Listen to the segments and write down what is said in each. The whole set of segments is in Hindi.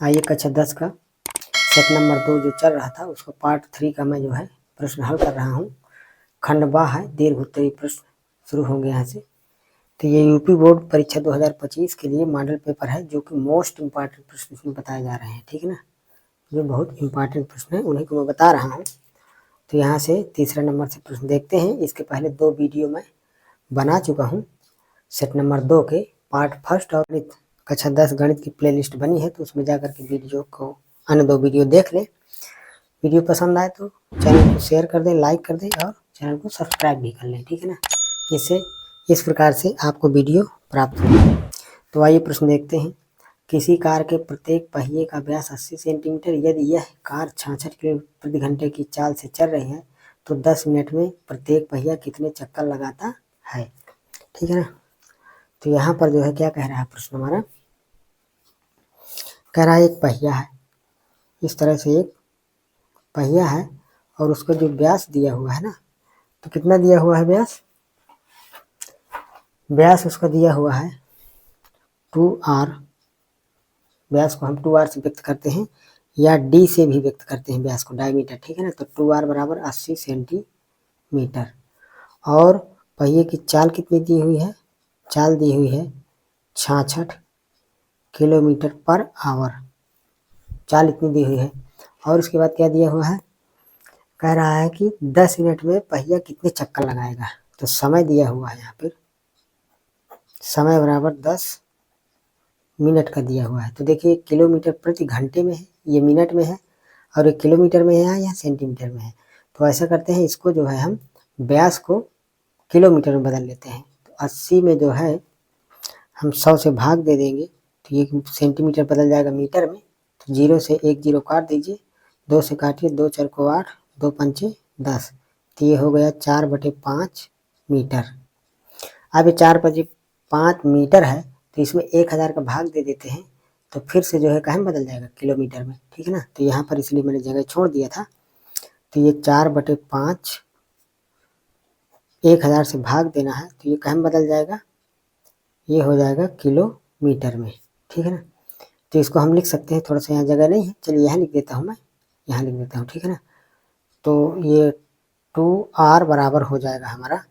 आइए कक्षा 10 का सेट नंबर 2 जो चल रहा था उसको पार्ट 3 का मैं जो है प्रश्न हल कर रहा हूँ। खंड बा है, दीर्घ उत्तरीय प्रश्न शुरू होंगे यहाँ से। तो ये यूपी बोर्ड परीक्षा 2025 के लिए मॉडल पेपर है जो कि मोस्ट इम्पॉर्टेंट प्रश्न इसमें बताए जा रहे हैं, ठीक है ना। जो बहुत इम्पॉर्टेंट प्रश्न है उन्हीं को मैं बता रहा हूँ। तो यहाँ से तीसरा नंबर से प्रश्न देखते हैं। इसके पहले 2 वीडियो मैं बना चुका हूँ सेट नंबर 2 के पार्ट फर्स्ट और कक्षा 10 गणित की प्लेलिस्ट बनी है, तो उसमें जाकर के वीडियो को अन्य 2 वीडियो देख लें। वीडियो पसंद आए तो चैनल को शेयर कर दें, लाइक कर दें और चैनल को सब्सक्राइब भी कर लें, ठीक है ना। जिससे इस प्रकार से आपको वीडियो प्राप्त हो। तो आइए प्रश्न देखते हैं। किसी कार के प्रत्येक पहिए का व्यास 80 सेंटीमीटर, यदि यह कार 66 किलोमीटर प्रति घंटे की चाल से चल रही है तो 10 मिनट में प्रत्येक पहिया कितने चक्कर लगाता है, ठीक है ना। तो यहाँ पर जो है क्या कह रहा है प्रश्न हमारा, कह रहा है एक पहिया है, इस तरह से एक पहिया है और उसका जो व्यास दिया हुआ है ना, तो कितना दिया हुआ है व्यास उसका दिया हुआ है 2r। व्यास को हम 2r से व्यक्त करते हैं या d से भी व्यक्त करते हैं व्यास को, डायमीटर, ठीक है ना। तो 2r बराबर 80 सेंटीमीटर। और पहिए की चाल कितनी दी हुई है, चाल दी हुई है 66 किलोमीटर पर आवर, चाल इतनी दी हुई है। और उसके बाद क्या दिया हुआ है, कह रहा है कि 10 मिनट में पहिया कितने चक्कर लगाएगा। तो समय दिया हुआ है यहाँ पर, समय बराबर 10 मिनट का दिया हुआ है। तो देखिए किलोमीटर प्रति घंटे में है, ये मिनट में है, और ये किलोमीटर में है या सेंटीमीटर में है। तो ऐसा करते हैं, इसको जो है हम व्यास को किलोमीटर में बदल लेते हैं। तो 80 में जो है हम 100 से भाग दे देंगे तो ये सेंटीमीटर बदल जाएगा मीटर में। तो 0 से 1 0 काट दीजिए, 2 से काटिए, 2 4 को 8, 2 पंचे 10। तो ये हो गया 4/5 मीटर। अब ये 4/5 मीटर है तो इसमें 1000 का भाग दे देते हैं, तो फिर से जो है कहाँ बदल जाएगा, किलोमीटर में, ठीक है ना। तो यहाँ पर इसलिए मैंने जगह छोड़ दिया था। तो ये 4/5 1000 से भाग देना है, तो ये कहाँ बदल जाएगा, ये हो जाएगा किलोमीटर में, ठीक है ना। तो इसको हम लिख सकते हैं, थोड़ा सा यहाँ जगह नहीं है, चलिए यहाँ लिख देता हूँ, मैं यहाँ लिख देता हूँ, ठीक है ना। तो ये 2r बराबर हो जाएगा हमारा,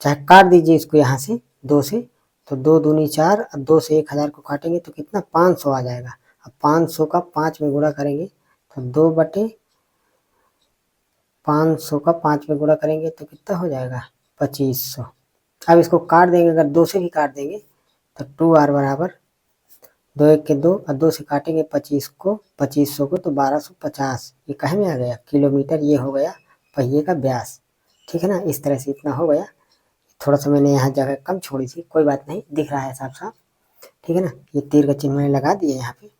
चाहे काट दीजिए इसको यहाँ से 2 से, तो 2 दूनी 4, अब 2 से 1000 को काटेंगे तो कितना 500 आ जाएगा। अब 500 का 5 में गुणा करेंगे तो 2/500 का 5 में गुणा करेंगे तो कितना हो जाएगा 2500। अब इसको काट देंगे, अगर 2 से भी काट देंगे तो 2r बराबर 2 1 के 2 और 2 से काटेंगे 2500 को तो 1250। ये कहे में आ गया, किलोमीटर। ये हो गया पहिए का व्यास, ठीक है ना। इस तरह से इतना हो गया। थोड़ा सा मैंने यहाँ जगह कम छोड़ी थी, कोई बात नहीं, दिख रहा है साफ साफ, ठीक है ना। ये तीर का चिन्ह मैंने लगा दिया यहाँ पे।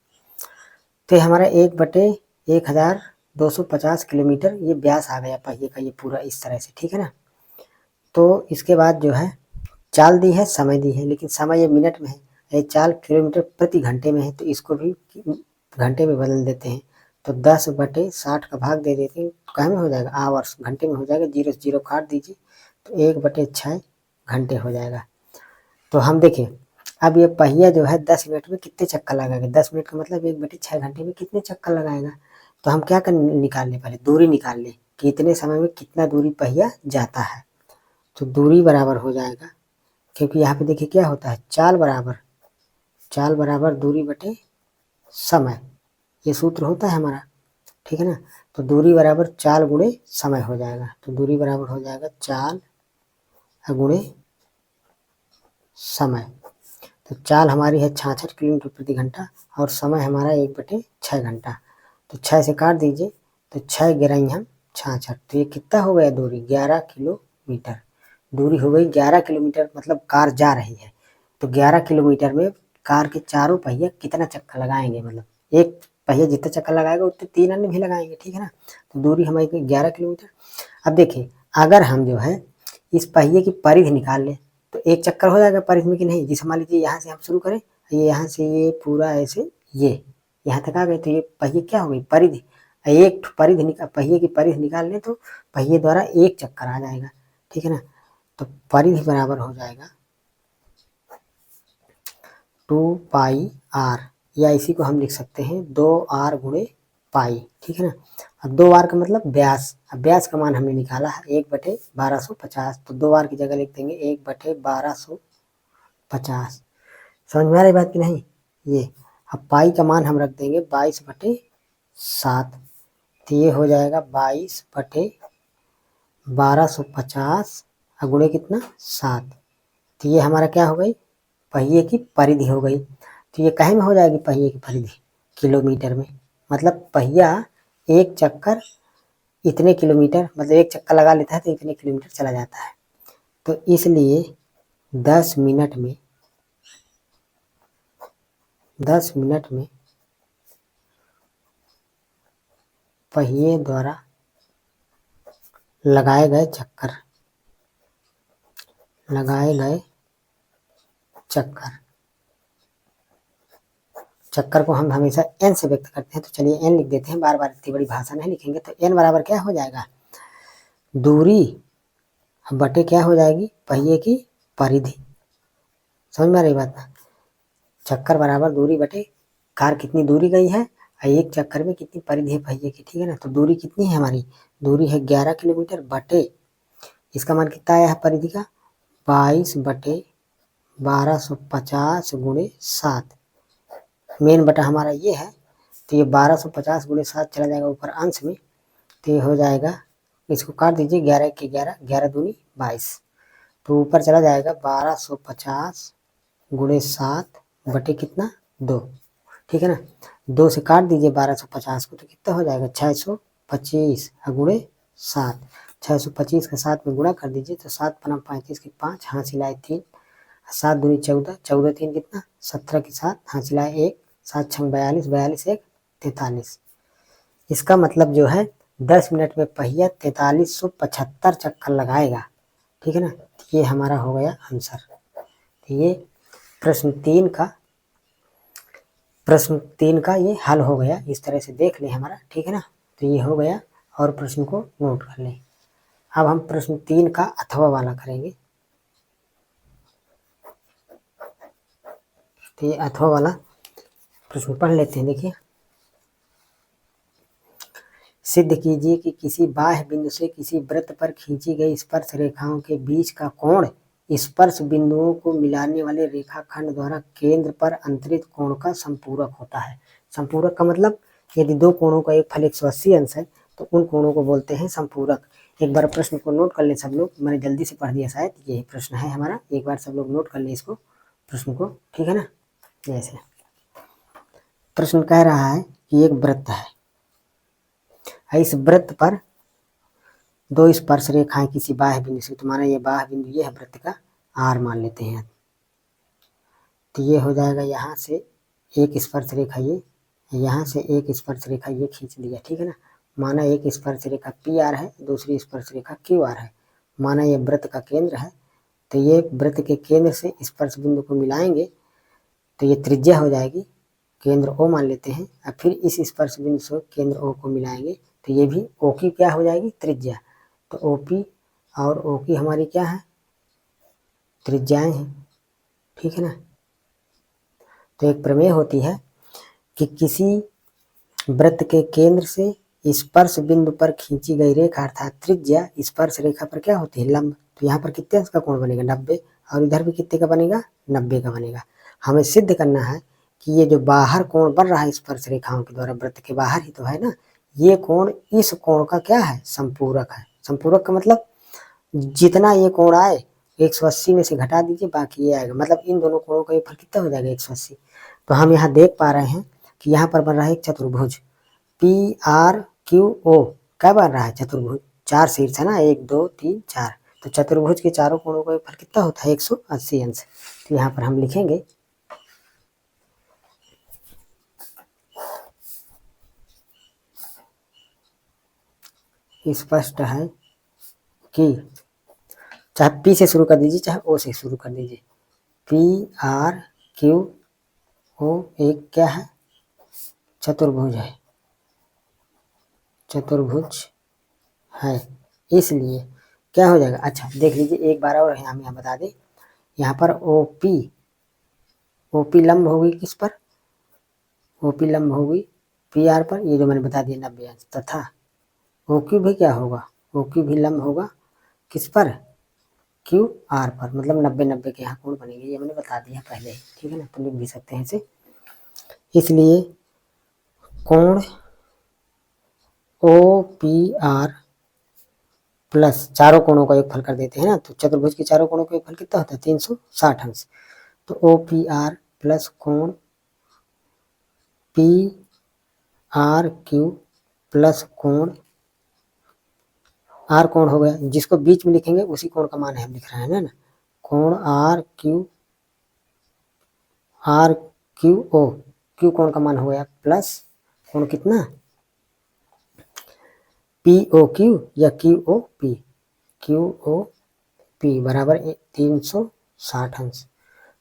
तो हमारा 1/1250 किलोमीटर ये व्यास आ गया पहिए का, ये पूरा इस तरह से, ठीक है ना। तो इसके बाद जो है चाल दी है, समय दी है, लेकिन समय ये मिनट में है, ये चाल किलोमीटर प्रति घंटे में है, तो इसको भी घंटे में बदल देते हैं। तो 10/60 का भाग दे देते हैं, कहाँ में हो जाएगा, आवर्स, घंटे में हो जाएगा। 0 से 0 काट दीजिए तो 1/6 घंटे हो जाएगा। तो हम देखें, अब ये पहिया जो है 10 मिनट में कितने चक्कर लगाएगा, 10 मिनट का मतलब 1/6 घंटे में कितने चक्कर लगाएगा। तो हम क्या कर निकाल लें, पहले दूरी निकाल लें कि इतने समय में कितना दूरी पहिया जाता है। तो दूरी बराबर हो जाएगा, क्योंकि यहाँ पे देखिए क्या होता है, चाल बराबर दूरी बटे समय, ये सूत्र होता है हमारा, ठीक है ना। तो दूरी बराबर चाल गुणे समय हो जाएगा। तो दूरी बराबर हो जाएगा चाल गुणे समय। तो चाल हमारी है 66 किलोमीटर प्रति घंटा और समय हमारा 1/6 घंटा। तो 6 से काट दीजिए तो 6 गिराई हम 66, तो ये कितना हो गया दूरी, 11 किलोमीटर। दूरी हो गई 11 किलोमीटर, मतलब कार जा रही है। तो 11 किलोमीटर में कार के चारों पहिए कितना चक्कर लगाएंगे, मतलब एक पहिया जितना चक्कर लगाएगा उतने 3 अन्य भी लगाएंगे, ठीक है ना। तो दूरी हमारी 11 किलोमीटर। अब देखिए, अगर हम जो है इस पहिए की परिधि निकाल लें तो एक चक्कर हो जाएगा परिधि में कि नहीं। जिसे मान लीजिए यहाँ से हम शुरू करें, ये यहाँ से ये पूरा ऐसे ये यहाँ तक आ गए, तो ये पहिए क्या हो गई, परिधि। एक परिधि पहिए की परिधि निकाल लें तो पहिए द्वारा एक चक्कर आ जाएगा, ठीक है ना। तो परिधि बराबर हो जाएगा 2πr, या इसी को हम लिख सकते हैं 2r गुणे पाई, ठीक है ना। अब 2r का मतलब व्यास, अब व्यास का मान हमने निकाला है 1/1250, तो 2r की जगह लिख देंगे 1/1250। समझ में आ रही बात कि नहीं ये। अब पाई का मान हम रख देंगे 22/7, तो ये हो जाएगा 22/1250 गुणे कितना 7, तो ये हमारा क्या हो गई, पहिए की परिधि हो गई। तो ये कहीं में हो जाएगी पहिए की परिधि, किलोमीटर में, मतलब पहिया एक चक्कर इतने किलोमीटर, मतलब एक चक्कर लगा लेता है तो इतने किलोमीटर चला जाता है। तो इसलिए 10 मिनट में पहिए द्वारा लगाए गए चक्कर को हम हमेशा n से व्यक्त करते हैं, तो चलिए n लिख देते हैं, बार बार इतनी बड़ी भाषा नहीं लिखेंगे। तो n बराबर क्या हो जाएगा, दूरी बटे क्या हो जाएगी, पहिए की परिधि। समझ में आ रही बात ना, चक्कर बराबर दूरी बटे कार कितनी दूरी गई है, एक चक्कर में कितनी परिधि है पहिए की, ठीक है ना। तो दूरी कितनी है हमारी, दूरी है 11 किलोमीटर बटे इसका मान कितना आया है परिधि का, 22/1250 गुणे 7, मेन बटा हमारा ये है। तो ये 1250 गुणे 7 चला जाएगा ऊपर अंश में, तो ये हो जाएगा, इसको काट दीजिए, 11 के 11, 11 दूनी 22, तो ऊपर चला जाएगा 1250 गुणे 7 बटे कितना 2, ठीक है ना। 2 से काट दीजिए 1250 को, तो कितना हो जाएगा 625 गुणे 7, 625 का 7 में गुणा कर दीजिए, तो 7 पन्ना 35 के 5, हाथ लाए 3, 7 दूनी 14, 14 3 कितना 17 के 7, हाथ लाए 1, 7 6 42, 42 1 43। इसका मतलब जो है 10 मिनट में पहिया 4375 चक्कर लगाएगा, ठीक है ना। ये हमारा हो गया आंसर। तो ये प्रश्न 3 का ये हल हो गया, इस तरह से देख लें हमारा, ठीक है ना। तो ये हो गया, और प्रश्न को नोट कर लें। अब हम प्रश्न 3 का अथवा वाला करेंगे। तो ये अथवा वाला प्रश्न पढ़ लेते हैं, देखिए। सिद्ध कीजिए कि किसी बाह्य बिंदु से किसी वृत्त पर खींची गई स्पर्श रेखाओं के बीच का कोण स्पर्श बिंदुओं को मिलाने वाले रेखाखंड द्वारा केंद्र पर अंतरित कोण का संपूरक होता है। संपूरक का मतलब यदि दो कोणों का एक फल 180 अंश है तो उन कोणों को बोलते हैं संपूरक। एक बार प्रश्न को नोट कर लें सब लोग, मैंने जल्दी से पढ़ दिया शायद, यही प्रश्न है हमारा, एक बार सब लोग नोट कर लें इसको प्रश्न को, ठीक है ना। जैसे प्रश्न कह रहा है कि एक वृत्त है, इस वृत्त पर दो स्पर्श रेखाएं किसी बाह्य बिंदु से, तो माना ये बाह्य बिंदु ये है वृत्त का आर मान लेते हैं, तो ये हो जाएगा यहाँ से एक स्पर्श रेखा, ये यहाँ से एक स्पर्श रेखा ये खींच लिया, ठीक है ना। माना एक स्पर्श रेखा पी आर है, दूसरी स्पर्श रेखा क्यू आर है। माना ये वृत्त का केंद्र है, तो ये वृत्त के केंद्र से स्पर्श बिंदु को मिलाएंगे तो ये त्रिज्या हो जाएगी, केंद्र ओ मान लेते हैं। और फिर इस स्पर्श बिंदु से केंद्र ओ को मिलाएंगे तो ये भी ओ की क्या हो जाएगी, त्रिज्या। तो ओ पी और ओ की हमारी क्या है, त्रिज्याएं हैं, ठीक है ना। तो एक प्रमेय होती है कि किसी वृत्त के केंद्र से स्पर्श बिंदु पर खींची गई रेखा अर्थात त्रिज्या स्पर्श रेखा पर क्या होती है, लंब। तो यहाँ पर कितने अंश का कोण बनेगा, 90, और इधर भी कितने का बनेगा, 90 का बनेगा। हमें सिद्ध करना है कि ये जो बाहर कोण बन रहा है स्पर्श रेखाओं के द्वारा, वृत्त के बाहर ही तो है ना, ये कोण इस कोण का क्या है, संपूरक है। संपूरक का मतलब जितना ये कोण आए 180 में से घटा दीजिए, बाकी ये आएगा, मतलब इन दोनों कोणों का फल कितना हो जाएगा, 180। तो हम यहाँ देख पा रहे हैं कि यहाँ पर बन रहा है एक चतुर्भुज पी आर क्यू ओ, क्या बन रहा है, चतुर्भुज, 4 शीर्ष है ना, 1 2 3 4, तो चतुर्भुज के चारों कोणों का फल कितना होता है, 180 अंश। तो यहाँ पर हम लिखेंगे स्पष्ट है कि, चाहे पी से शुरू कर दीजिए चाहे ओ से शुरू कर दीजिए, पी आर क्यू ओ एक क्या है, चतुर्भुज है, चतुर्भुज है, इसलिए क्या हो जाएगा। अच्छा देख लीजिए एक बार और हम यहाँ बता दें, यहाँ पर ओपी लंब होगी किस पर, OP लंब होगी PR पर, ये जो मैंने बता दिया 90 अंश, तथा OQ भी क्या होगा, OQ भी लंब होगा किस पर, QR पर, मतलब 90-90 के यहाँ कोण बनेंगे, ये मैंने बता दिया पहले ही, ठीक है ना। तो लिख भी सकते हैं इसे। इसलिए कोण OPR प्लस चारों कोणों का योगफल कर देते हैं ना, तो चतुर्भुज के चारों कोणों का योगफल कितना होता है, 360 अंश। तो OPR प्लस कोण PRQ प्लस कोण R कोण हो गया, जिसको बीच में लिखेंगे उसी कोण का मान हम लिख रहे हैं ना, कोण RQO, Q कोण का मान हो गया प्लस कोण कितना POQ या QOP बराबर 360 अंश।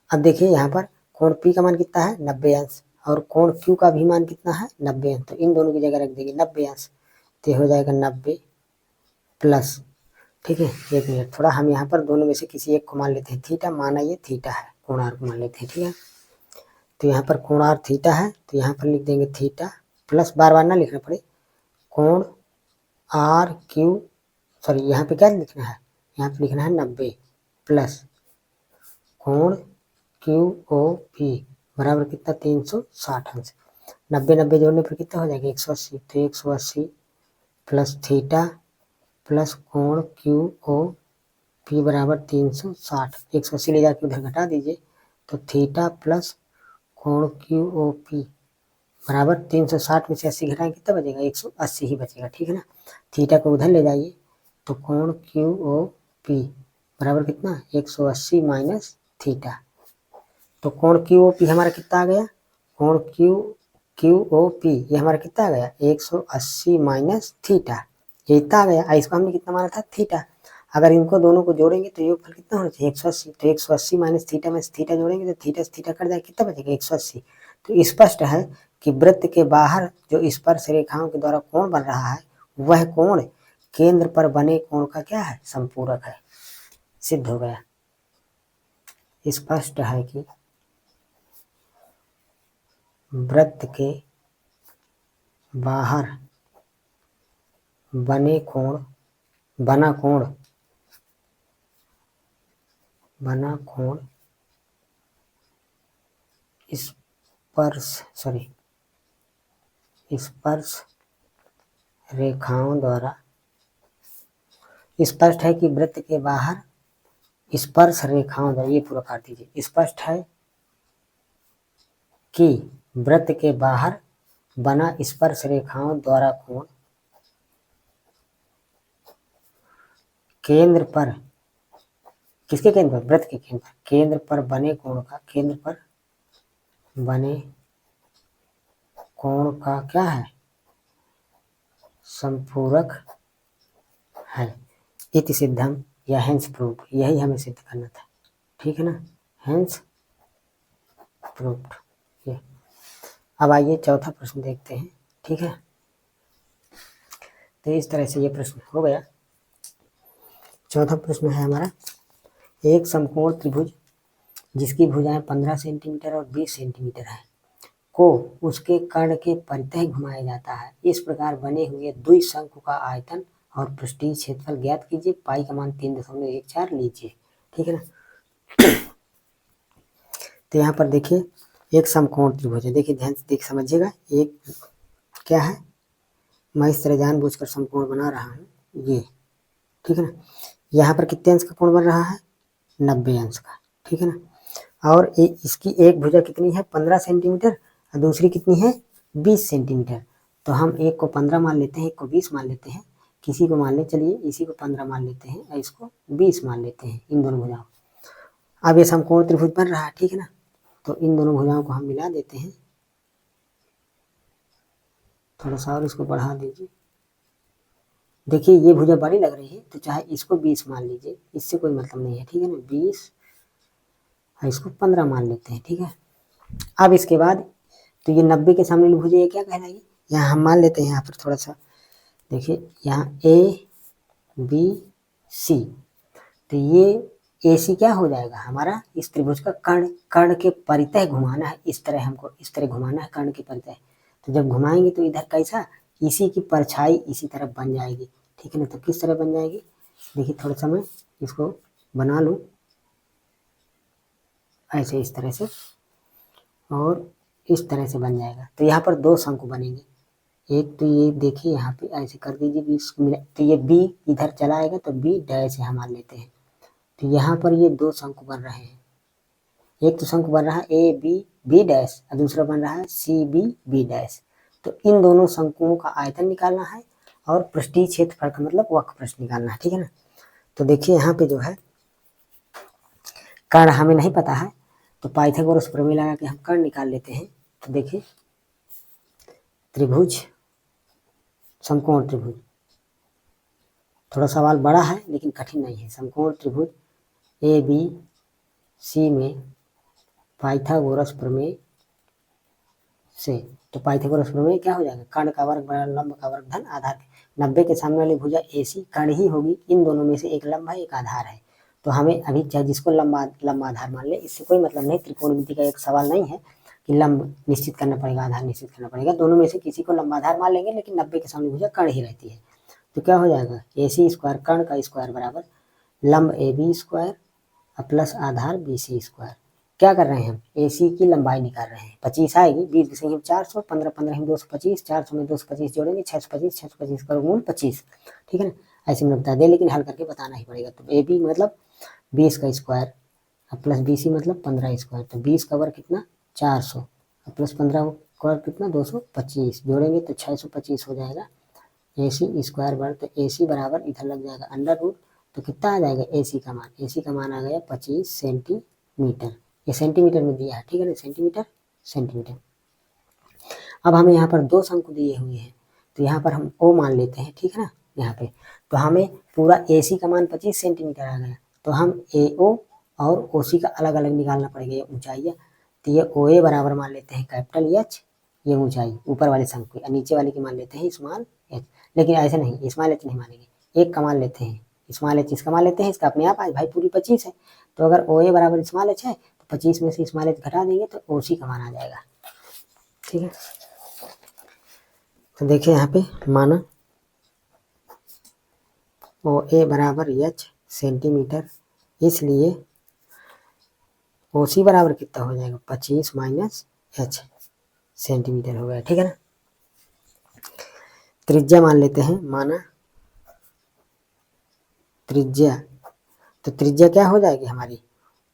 अब देखिए यहाँ पर कोण P का मान कितना है 90 अंश, और कोण Q का भी मान कितना है 90 अंश, तो इन दोनों की जगह रख देंगे 90 अंश, तो हो जाएगा 90 प्लस, ठीक है। एक मिनट, थोड़ा हम यहाँ पर दोनों में से किसी एक को मान लेते हैं थीटा, माना ये थीटा है, कोण R को मान लेते हैं, ठीक है। तो यहाँ पर कोण R थीटा है, तो यहाँ पर लिख देंगे थीटा प्लस, बार बार ना लिखना पड़े, कोण RQ, सॉरी यहाँ पे क्या लिखना है, यहाँ पे लिखना है 90 प्लस कोण QOP बराबर कितना 360 अंश। 90-90 जोड़ने पर कितना हो जाएगा 180, तो 180 प्लस थीटा प्लस कोण QOP बराबर 360, 180 ले जाकर उधर घटा दीजिए, तो थीटा प्लस कोण QOP बराबर 360 में से 80 घटाएं कितना बचेगा 180 ही बचेगा, ठीक है ना। थीटा को उधर ले जाइए, तो कोण QOP बराबर कितना 180 माइनस थीटा, तो कोण QOP हमारा कितना आ गया, कोण QOP ये हमारा कितना आ गया 180 माइनस थीटा, ये इतना आ गया। इसको हमने कितना माना था थीटा, अगर इनको दोनों को जोड़ेंगे तो योगफल कितना होना चाहिए 180, तो 180 माइनस थीटा में थीटा जोड़ेंगे तो थीटा से थीटा कट जाएगा, कितना बचेगा 180। तो स्पष्ट है कि वृत्त के बाहर जो स्पर्श रेखाओं के द्वारा कोण बन रहा है वह कोण केंद्र पर बने कोण का क्या है संपूरक है, सिद्ध हो गया। स्पष्ट है कि वृत्त के बाहर बना कोण स्पर्श रेखाओं द्वारा, स्पष्ट है कि वृत्त के बाहर स्पर्श रेखाओं द्वारा, ये पूरा काट दीजिए, स्पष्ट है कि वृत्त के बाहर बना स्पर्श रेखाओं द्वारा कोण केंद्र पर, किसके केंद्र पर, वृत्त के केंद्र पर बने कोण का, केंद्र पर बने कोण का क्या है संपूरक है, इति सिद्धम या हेंस प्रूव्ड, यही हमें सिद्ध करना था, ठीक है ना, हेंस प्रूव्ड। ये अब आइए चौथा प्रश्न देखते हैं, ठीक है। तो इस तरह से ये प्रश्न हो गया। चौथा प्रश्न है हमारा, एक समकोण त्रिभुज जिसकी भुजाएं 15 सेंटीमीटर और 20 सेंटीमीटर है को उसके कर्ण के परितः घुमाया जाता है, इस प्रकार बने हुए द्विशंकु का आयतन और पृष्ठीय क्षेत्रफल ज्ञात कीजिए, पाई का मान 3.14 लीजिए, ठीक है ना। तो यहाँ पर देखिए एक समकोण त्रिभुज है, देखिए ध्यान से देख समझिएगा, एक क्या है, मैं इस तरह जानबूझकर समकोण बना रहा हूँ ये, ठीक है ना। यहाँ पर कितने अंश का कोण बन रहा है 90 अंश का, ठीक है ना। और इसकी एक भुजा कितनी है 15 सेंटीमीटर और दूसरी कितनी है 20 सेंटीमीटर, तो हम एक को 15 मान लेते हैं, एक को 20 मान लेते हैं, किसी को मान ले, चलिए इसी को 15 मान लेते हैं और इसको 20 मान लेते हैं, इन दोनों भुजाओं। अब ये समकोण त्रिभुज बन रहा है, ठीक है ना। तो इन दोनों भुजाओं को हम मिला देते हैं, थोड़ा सा और इसको बढ़ा दीजिए, देखिए ये भुजा बड़ी लग रही है तो चाहे इसको 20 मान लीजिए, इससे कोई मतलब नहीं है, ठीक है ना, 20 और इसको 15 मान लेते हैं, ठीक है। अब इसके बाद तो ये 90 के सामने भुजा ये क्या कहलाएगी, यहाँ हम मान लेते हैं, यहाँ पर थोड़ा सा देखिए यहाँ A B C, तो ये AC क्या हो जाएगा हमारा, इस त्रिभुज का कर्ण, कर्ण के परितः घुमाना है, इस तरह हमको इस तरह घुमाना है कर्ण के परितः। तो जब घुमाएंगे तो इधर कैसा, इसी की परछाई इसी तरफ बन जाएगी, ठीक है ना। तो किस तरह बन जाएगी, देखिए थोड़ा सा मैं इसको बना लूँ ऐसे, इस तरह से, और इस तरह से बन जाएगा। तो यहाँ पर दो शंकु बनेंगे, एक तो ये देखिए यहाँ पे ऐसे कर दीजिए 20 मिनट, तो ये B इधर चला आएगा तो B डैश यहाँ मान लेते हैं। तो यहाँ पर ये दो शंकु बन रहे हैं, एक तो शंकु बन रहा है AB डैश और दूसरा बन रहा है CB डैश। तो इन दोनों शंकुओं का आयतन निकालना है और पृष्ठीय क्षेत्रफल का मतलब वक्रपृष्ठ निकालना है, ठीक है ना। तो देखिए यहाँ पे जो है कर्ण हमें नहीं पता है, तो पाइथागोरस प्रमेय लगा के हम कर्ण निकाल लेते हैं। तो देखिए त्रिभुज, समकोण त्रिभुज, थोड़ा सवाल बड़ा है लेकिन कठिन नहीं है। समकोण त्रिभुज ABC में पाइथागोरस प्रमेय से, तो पाइथागोरस प्रमेय क्या हो जाएगा, कर्ण का वर्ग बराबर लंब का वर्ग धन आधार। 90 के सामने वाली भुजा AC कर्ण ही होगी, इन दोनों में से एक लंब है एक आधार है। तो हमें अभी चाहे जिसको लंब आधार मान ले, इससे कोई मतलब नहीं, त्रिकोणमिति का एक सवाल नहीं है कि लंब निश्चित करना पड़ेगा आधार निश्चित करना पड़ेगा, दोनों में से किसी को लंब आधार मान लेंगे, लेकिन 90 के सामने भुजा कर्ण ही रहती है। तो क्या हो जाएगा, AC स्क्वायर कर्ण का स्क्वायर बराबर लंब AB स्क्वायर प्लस आधार BC स्क्वायर। क्या कर रहे हैं हम, AC की लंबाई निकाल रहे हैं, 25 आएगी, 20 के संग 400, 15 15 हम 225, 400 में 225 जोड़ेंगे 625, 625 का वर्गमूल 25, ठीक है ना। ऐसे में बता दे, लेकिन हल करके बताना ही पड़ेगा। तो AB मतलब 20 का स्क्वायर प्लस BC मतलब 15 स्क्वायर, तो 20 का वर्ग कितना 400 प्लस 15 का वर्ग कितना 225, जोड़ेंगे तो 625 हो जाएगा। AC स्क्वायर वर्ग, तो AC बराबर इधर लग जाएगा अंडर रूट, तो कितना आ जाएगा AC का मान, AC का मान आ गया 25 सेंटीमीटर। ये सेंटीमीटर में दिया है, ठीक है ना, सेंटीमीटर सेंटीमीटर। अब हमें यहाँ पर दो शंकु दिए हुए हैं, तो यहाँ पर हम O मान लेते हैं, ठीक है ना। यहाँ पे तो हमें पूरा AC का मान 25 सेंटीमीटर आ गया, तो हम AO और OC का अलग अलग निकालना पड़ेगा, ये ऊंचाई। तो ये OA बराबर मान लेते हैं कैपिटल H, ये ऊंचाई ऊपर वाले शंकु, और नीचे वाले की मान लेते हैं स्मॉल h। लेकिन ऐसे नहीं, स्मॉल h नहीं मानेंगे, एक का मान लेते हैं स्मॉल h, इसका मान लेते हैं, इसका अपने आप आज भाई पूरी 25 है। तो अगर OA बराबर स्मॉल h है तो 25 में से स्मॉल h घटा देंगे तो OC का मान आ जाएगा, ठीक है। तो देखिए यहाँ पे माना OA बराबर h सेंटीमीटर, इसलिए OC बराबर कितना हो जाएगा 25 माइनस h सेंटीमीटर हो गया, ठीक है ना। त्रिज्या मान लेते हैं, माना त्रिज्या, तो त्रिज्या क्या हो जाएगी हमारी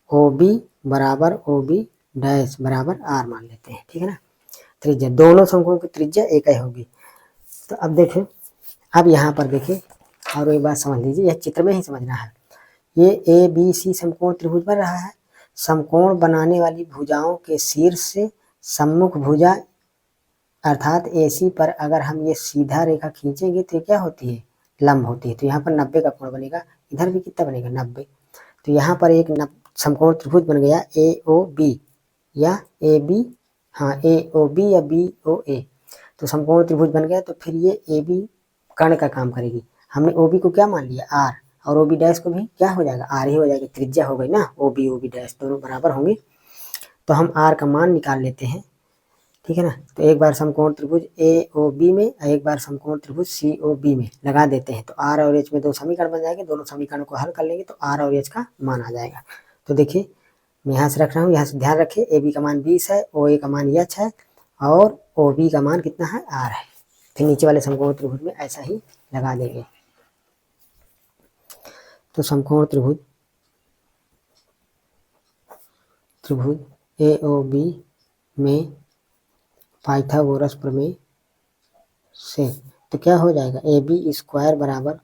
OB बराबर OB डैश बराबर R मान लेते हैं, ठीक है ना। त्रिज्या, दोनों शंकुओं की त्रिज्या एक ही होगी। तो अब देखें, अब यहाँ पर देखिए और एक बात समझ लीजिए, यह चित्र में ही समझना है। ये ABC समकोण त्रिभुज बन रहा है, समकोण बनाने वाली भुजाओं के शीर्ष से सम्मुख भुजा अर्थात AC पर अगर हम ये सीधा रेखा खींचेंगे तो क्या होती है, लंब होती है। तो यहाँ पर 90 का कोण बनेगा, इधर भी कितना बनेगा 90। तो यहाँ पर एक समकोण त्रिभुज बन गया AOB या AB, हाँ AOB या BOA। तो समकोण त्रिभुज बन गया, तो फिर ये AB कर्ण का काम करेगी। हमने OB को क्या मान लिया R, और OB डैश को भी क्या हो जाएगा R ही हो जाएगा, त्रिज्या हो गई ना, OB डैश दोनों बराबर होंगे। तो हम R का मान निकाल लेते हैं, ठीक है ना। तो एक बार समकोण त्रिभुज AOB में और एक बार समकोण त्रिभुज COB में लगा देते हैं, तो R और H में दो समीकरण बन जाएंगे, दोनों समीकरणों को हल कर लेंगे तो R और H का मान आ जाएगा। तो देखिए मैं यहाँ से रख रहा हूँ, यहाँ से ध्यान रखिए, AB का मान 20 है, OA का मान H है और OB का मान कितना है R है। फिर नीचे वाले समकोण त्रिभुज में ऐसा ही लगा देंगे। तो समकोण त्रिभुज AOB में पाइथागोरस प्रमेय से, तो क्या हो जाएगा AB स्क्वायर बराबर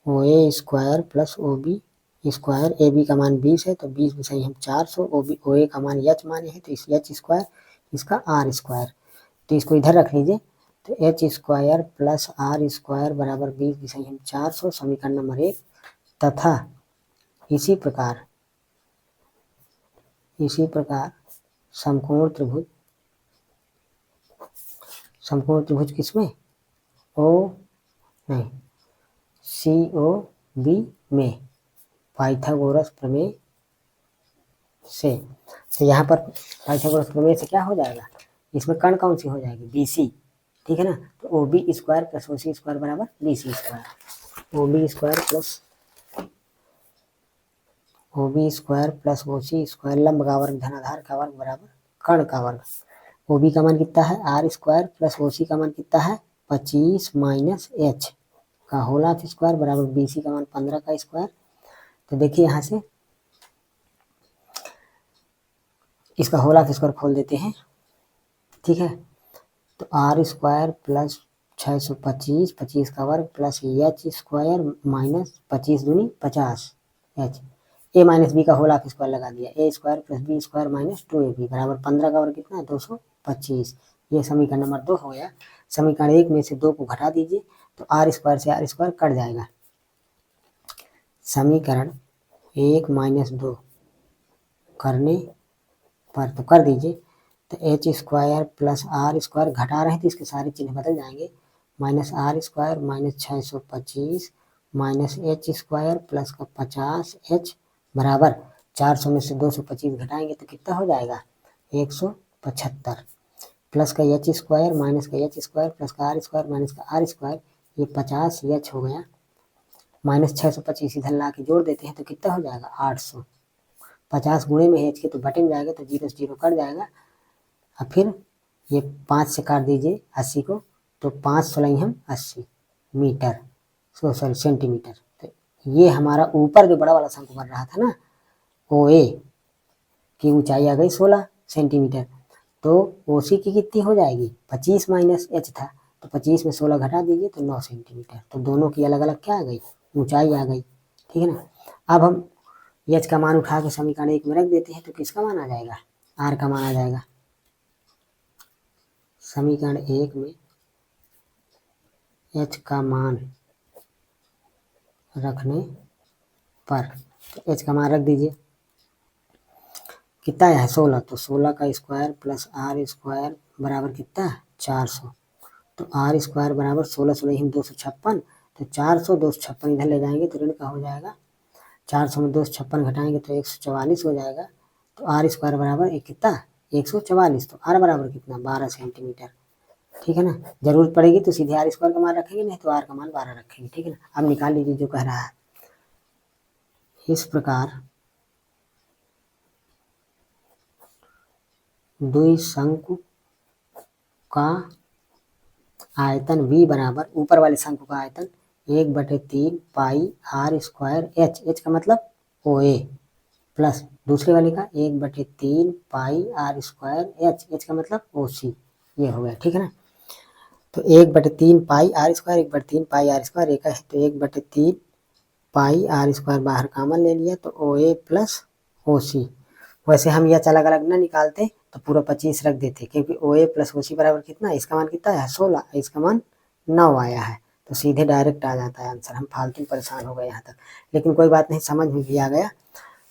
OA square plus OB square. AB का मान 20 है तो 20 में सही हम 400, OA का मान H माने है तो इस H स्क्वायर, इसका R स्क्वायर, तो इसको इधर रख लीजिए। तो H square plus R square बराबर 20 में सही हम 400, समीकरण नंबर 1। तथा इसी प्रकार समकोण त्रिभुज किसमें COB में पाइथागोरस प्रमेय से। तो यहाँ पर पाइथागोरस प्रमेय से क्या हो जाएगा, इसमें कर्ण कौन सी हो जाएगी, BC, ठीक है ना। तो OB square plus OC square बराबर BC square. OB square plus OC square लंब का वर्ग धनाधार का वर्ग बराबर कर्ण का वर्ग। OB का मान कितना है R स्क्वायर प्लस OC का मान कितना है 25 माइनस H का होल ऑफ स्क्वायर बराबर BC का मान 15 का स्क्वायर। तो देखिए यहाँ से इसका होल ऑफ स्क्वायर खोल देते हैं, ठीक है। तो R स्क्वायर प्लस 625 25 का वर्ग प्लस H स्क्वायर माइनस 25 दूनी 50 H A माइनस बी का होल ऑफ स्क्वायर लगा दिया, A square plus B square minus 2AB बराबर 15 का वर्ग कितना है 225। ये समीकरण नंबर 2 हो गया। समीकरण 1 में से 2 को घटा दीजिए तो R स्क्वायर से R स्क्वायर कट जाएगा। समीकरण 1 माइनस 2 करने पर तो कर दीजिए, तो H square plus R square घटा रहे हैं तो इसके सारे चिन्ह बदल जाएंगे, minus R square minus 625 minus H square plus का 50H बराबर 400 में से 225 घटाएंगे तो कितना हो जाएगा 175 प्लस का H स्क्वायर माइनस का H स्क्वायर प्लस का R स्क्वायर माइनस का R स्क्वायर, ये 50H हो गया, माइनस 625 इधर ला के जोड़ देते हैं तो कितना हो जाएगा 800। 50 गुणे में H के तो बटे में जाएगा तो 0 से 0 कट जाएगा। अब फिर ये 5 से काट दीजिए 80 को, तो 5 सोलह हम 80 मीटर, सॉरी सेंटीमीटर। तो ये हमारा ऊपर जो बड़ा वाला शंकु बन रहा था ना OA की ऊंचाई आ गई 16 सेंटीमीटर, तो OC की कितनी हो जाएगी 25 माइनस H था, तो 25 में 16 घटा दीजिए तो 9 सेंटीमीटर। तो दोनों की अलग अलग क्या आ गई ऊंचाई आ गई, ठीक है ना। अब हम H का मान उठा के समीकरण 1 में रख देते हैं तो किसका मान आ जाएगा R का मान आ जाएगा। समीकरण 1 में H का मान रखने पर, तो H का मान रख दीजिए, कितना है 16, तो 16 का स्क्वायर प्लस R स्क्वायर बराबर कितना 400, तो R स्क्वायर बराबर 16 16 ही 256, तो 400 256 इधर ले जाएंगे तो ऋण का हो जाएगा, 400 में 256 घटाएंगे तो 144 हो जाएगा। तो R स्क्वायर बराबर एक कितना 144, तो R बराबर कितना 12 सेंटीमीटर, ठीक है ना। जरूरत पड़ेगी तो सीधे R स्क्वायर का मान रखेंगे, नहीं तो R का मान 12 रखेंगे, ठीक है ना। अब निकाल लीजिए जो कह रहा है। इस प्रकार द्विशंकु का आयतन V बराबर ऊपर वाले शंकु का आयतन 1/3 पाई R स्क्वायर H का मतलब OA प्लस दूसरे वाले का 1/3 पाई R स्क्वायर H का मतलब OC, ये हो गया, ठीक है ना। तो 1/3 पाई R स्क्वायर 1/3 पाई R स्क्वायर एक है, तो 1/3 पाई R स्क्वायर बाहर कॉमन ले लिया तो OA प्लस OC। वैसे हम यह अलग अलग ना निकालते तो पूरा 25 रख देते, क्योंकि OA प्लस OC बराबर कितना, इसका मान कितना है 16, इसका मान 9 आया है, तो सीधे डायरेक्ट आ जाता है आंसर। हम फालतू परेशान हो गए यहाँ तक, लेकिन कोई बात नहीं, समझ में भी आ गया।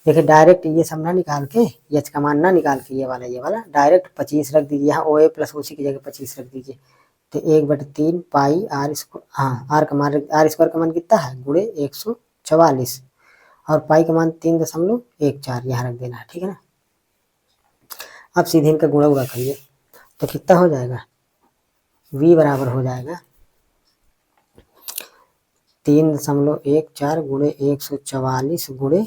देखिए डायरेक्ट ये सब ना निकाल के, H का मान ना निकाल के, ये वाला डायरेक्ट 25 रख दीजिए, यहाँ OA प्लस OC की जगह 25 रख दीजिए, तो 1/3 पाई R स्क्वायर, हाँ R स्क्वायर का मान कितना है गुणे 144 और पाई का मान 3.14 यहाँ रख देना है, ठीक है ना। अब सीधे इनका गुणा उड़ा करिए तो कितना हो जाएगा, V बराबर हो जाएगा 3.14 गुणे 144 गुणे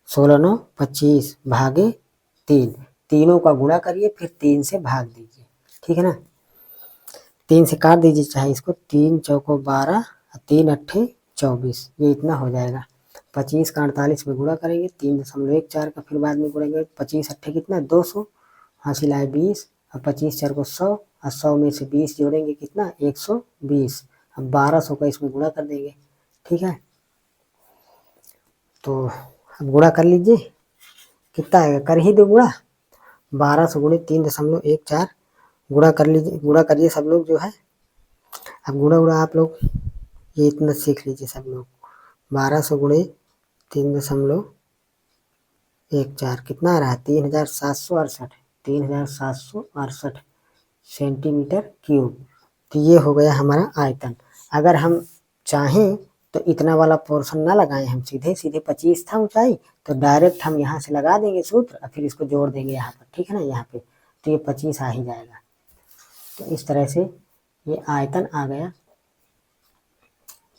16 9 25 भागे 3, तीनों का गुणा करिए फिर 3 से भाग दीजिए, ठीक है ना। 3 से काट दीजिए चाहे इसको, 3 चौको 12 3 अट्ठे 24, ये इतना हो जाएगा। 25 का 48 में गुणा करेंगे, 3.14 का फिर बाद में गुणेंगे, 25 अट्ठे कितना 200, हासिल आए 20, और 25 4 को 100, और 100 में से 20 जोड़ेंगे कितना 120, अब 1200 का इसमें गुणा कर देंगे, ठीक है। तो अब गुणा कर लीजिए, कितना आएगा, कर ही दो गुणा, 1200 गुणे 3.14 गुणा कर लीजिए, गुणा करिए सब लोग जो है। अब गुणा उड़ा आप लोग ये इतना सीख लीजिए सब लोग, 1200 गुणे 3.14 कितना आ रहा है 3768 सेंटीमीटर क्यूब। तो ये हो गया हमारा आयतन। अगर हम चाहें तो इतना वाला पोर्शन ना लगाएं हम, सीधे सीधे 25 था ऊंचाई, तो डायरेक्ट हम यहाँ से लगा देंगे सूत्र और फिर इसको जोड़ देंगे यहाँ पर, ठीक है ना, यहाँ पे, तो ये 25 आ ही जाएगा। तो इस तरह से ये आयतन आ गया,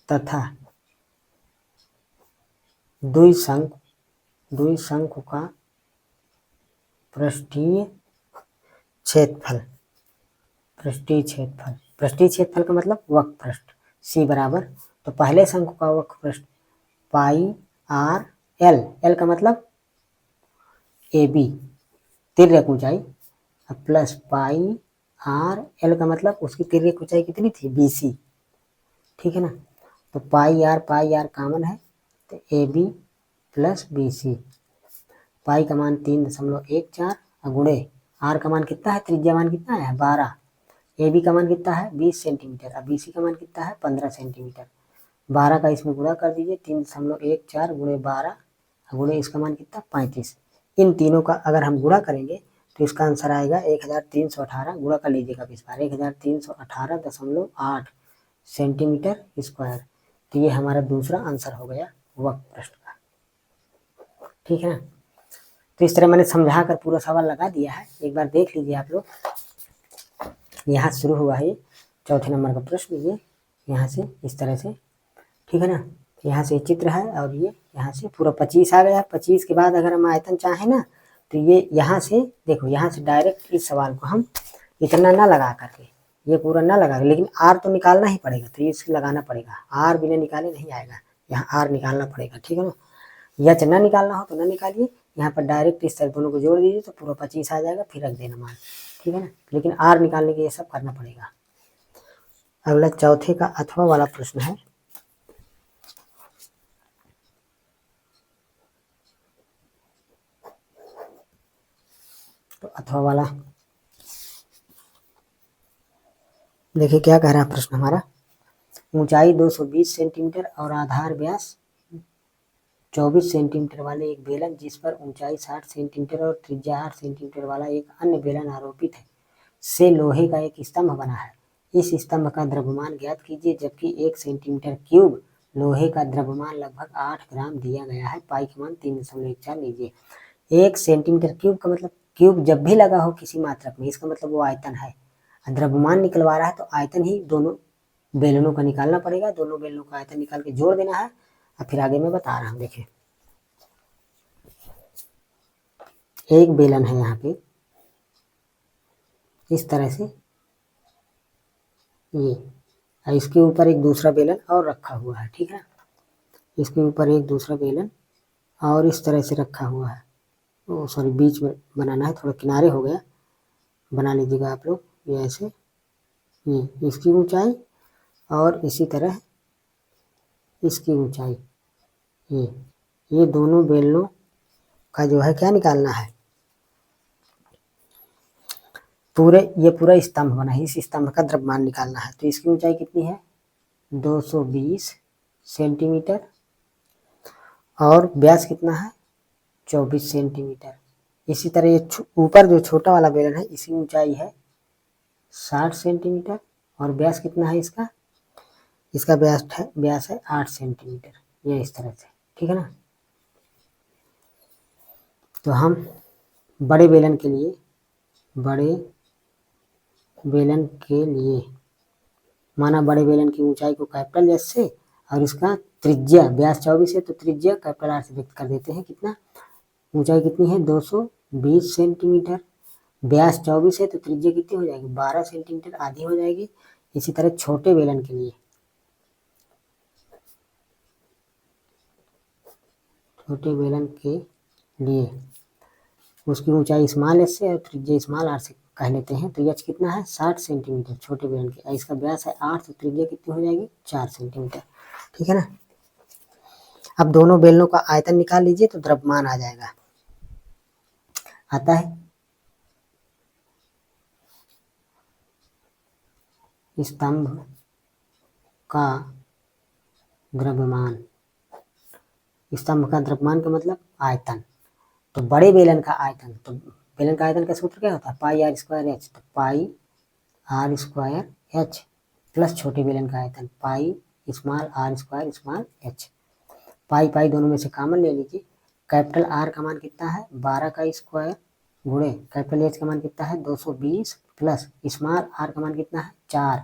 तथा द्विशंकु का पृष्ठीय क्षेत्रफल, पृष्ठीय क्षेत्रफल का मतलब वक्र पृष्ठ, C बराबर, तो पहले शंकु का वक्र पृष्ठ पाई आर एल, एल का मतलब ए बी तिर्यक ऊंचाई, प्लस पाई आर एल का मतलब उसकी तिर्यक ऊंचाई कितनी थी, BC, ठीक है ना। तो पाई आर कॉमन है, तो AB प्लस BC, पाई का मान 3.14 गुणे आर का मान कितना है, त्रिज्या मान कितना है 12, AB का मान कितना है 20 सेंटीमीटर, अब BC का मान कितना है 15 सेंटीमीटर, 12 का इसमें गुणा कर दीजिए, 3.14 गुणे 12 गुणे इसका मान कितना 35, इन तीनों का अगर हम गुणा करेंगे तो इसका आंसर आएगा 1318, गुणा कर लीजिएगा इस बार, 1318.8 सेंटीमीटर स्क्वायर। तो ये हमारा दूसरा आंसर हो गया वक्र पृष्ठ का, ठीक है ना। तो इस तरह मैंने समझा कर पूरा सवाल लगा दिया है, एक बार देख लीजिए आप लोग। यहाँ शुरू हुआ है ये चौथे नंबर का प्रश्न, ये यहाँ से इस तरह से, ठीक है ना, यहाँ से चित्र है और ये यहाँ से पूरा 25 आ गया। 25 के बाद अगर हम आयतन चाहें ना, तो ये यहाँ से देखो, यहाँ से डायरेक्ट इस सवाल को हम इतना ना लगा करके, ये पूरा ना लगा, लेकिन आर तो निकालना ही पड़ेगा, तो इससे लगाना पड़ेगा, आर बिना निकाले नहीं आएगा, यहाँ आर निकालना पड़ेगा, ठीक है ना। यच ना निकालना हो तो ना निकालिए, यहाँ पर डायरेक्ट इस तरह दोनों को जोड़ दीजिए तो पूरा 25 आ जाएगा, फिर रख देना मान, ठीक है ना, लेकिन आर निकालने के ये सब करना पड़ेगा। अगला चौथे का अथवा वाला प्रश्न है, तो अथवा वाला देखिए क्या कह रहा है प्रश्न हमारा, ऊंचाई 220 सेंटीमीटर और आधार व्यास 24 सेंटीमीटर वाले एक बेलन जिस पर ऊंचाई 60 सेंटीमीटर और त्रिज्या 8 सेंटीमीटर वाला एक अन्य बेलन आरोपित है से लोहे का एक स्तंभ बना है। इस स्तंभ का द्रव्यमान ज्ञात कीजिए, जबकि 1 सेंटीमीटर क्यूब लोहे का द्रव्यमान लगभग 8 ग्राम दिया गया है। पाई का मान 3.14 लीजिए। 1 सेंटीमीटर क्यूब का मतलब, क्यूब जब भी लगा हो किसी मात्रक में, इसका मतलब वो आयतन है। द्रव्यमान निकलवा रहा है तो आयतन ही दोनों बेलनों का निकालना पड़ेगा, दोनों बेलनों का आयतन निकाल के जोड़ देना है, और फिर आगे मैं बता रहा हूँ। देखिए एक बेलन है यहाँ पे इस तरह से, ये, और इसके ऊपर एक दूसरा बेलन और रखा हुआ है, ठीक है, इसके ऊपर एक दूसरा बेलन और इस तरह से रखा हुआ है, ओ सॉरी बीच में बनाना है, थोड़ा किनारे हो गया, बना लीजिएगा आप लोग, ये ऐसे, ये इसकी ऊंचाई और इसी तरह इसकी ऊंचाई, ये दोनों बेलनों का जो है क्या निकालना है, ये पूरा स्तंभ बना है, इस स्तंभ का द्रव्यमान निकालना है। तो इसकी ऊंचाई कितनी है 220 सेंटीमीटर और व्यास कितना है 24 सेंटीमीटर। इसी तरह ये ऊपर जो छोटा वाला बेलन है इसकी ऊंचाई है 60 सेंटीमीटर और व्यास कितना है इसका व्यास है 8 सेंटीमीटर, ये इस तरह से, ठीक है ना। तो हम बड़े बेलन के लिए माना बड़े बेलन की ऊंचाई को कैपिटल एस से और इसका त्रिज्या व्यास 24 है, तो त्रिज्या कैपिटल आर से व्यक्त कर देते हैं। कितना ऊंचाई कितनी है 220 सेंटीमीटर, व्यास 24 है तो त्रिज्या कितनी हो जाएगी 12 सेंटीमीटर, आधी हो जाएगी। इसी तरह छोटे बेलन के लिए, उसकी ऊंचाई स्मॉल एस से और त्रिज्या स्मॉल आर से कह लेते हैं। तो एच कितना है 60 सेंटीमीटर छोटे बेलन के, इसका व्यास है 8, तो त्रिज्या कितनी हो जाएगी 4 सेंटीमीटर, ठीक है ना। अब दोनों बेलनों का आयतन निकाल लीजिए तो द्रव्यमान आ जाएगा, आता है स्तंभ का द्रव्यमान, स्तंभ का द्रव्यमान का मतलब आयतन। तो बड़े बेलन का आयतन, तो बेलन का आयतन का सूत्र क्या होता है पाई आर स्क्वायर एच, तो pi R square H plus छोटे बेलन का आयतन pi small R square small H. Pi pi दोनों में से कॉमन ले लीजिए। कैपिटल आर का मान कितना है 12 का स्क्वायर गुणे कैपिटल एच का मान कितना है 220 प्लस स्मॉल आर का मान कितना है 4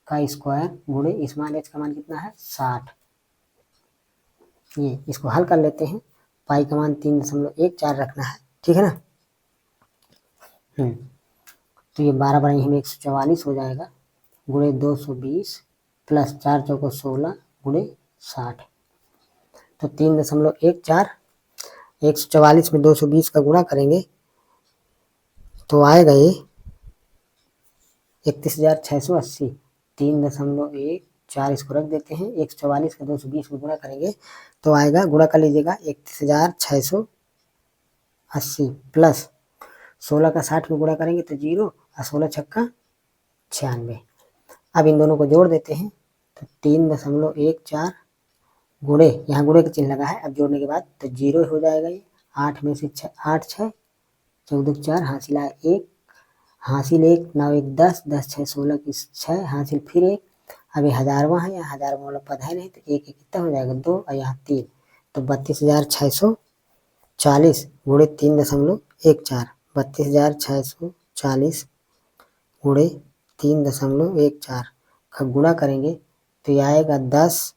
का स्क्वायर गुणे स्मॉल एच का मान कितना है 60। ये इसको हल कर लेते हैं। पाई का मान 3.14 रखना है, ठीक है ना। तो ये 12 बराबर हमें 144 हो जाएगा गुणे 220 प्लस 4 चौको 16 गुणे 60। तो 3.14 144 में 220 का गुणा करेंगे तो आएगा ये 31,680। 3.14 इसको रख देते हैं। 144 का 220 में गुणा करेंगे तो आएगा, गुणा कर लीजिएगा 31,680 प्लस 16 का 60 में गुणा करेंगे तो 0 और 16 छक्का 96। अब इन दोनों को जोड़ देते हैं तो 3.14 गुणे, यहाँ गुणे का चिन्ह लगा है, अब जोड़ने के बाद तो 0 हो जाएगा। ये 8 में से 8 6 14 4 हासिल आए 1 हासिल 1 9 1 10 10 6 16 की 6 हासिल फिर 1। अब ये हजारवा है, यहाँ हजारवा वाला पद है नहीं तो 1 कितना हो जाएगा 2 और यहाँ 3 तो 32,640 गुणे 3.14 32,640 गुणे 3.14 का गुणा करेंगे तो ये आएगा 10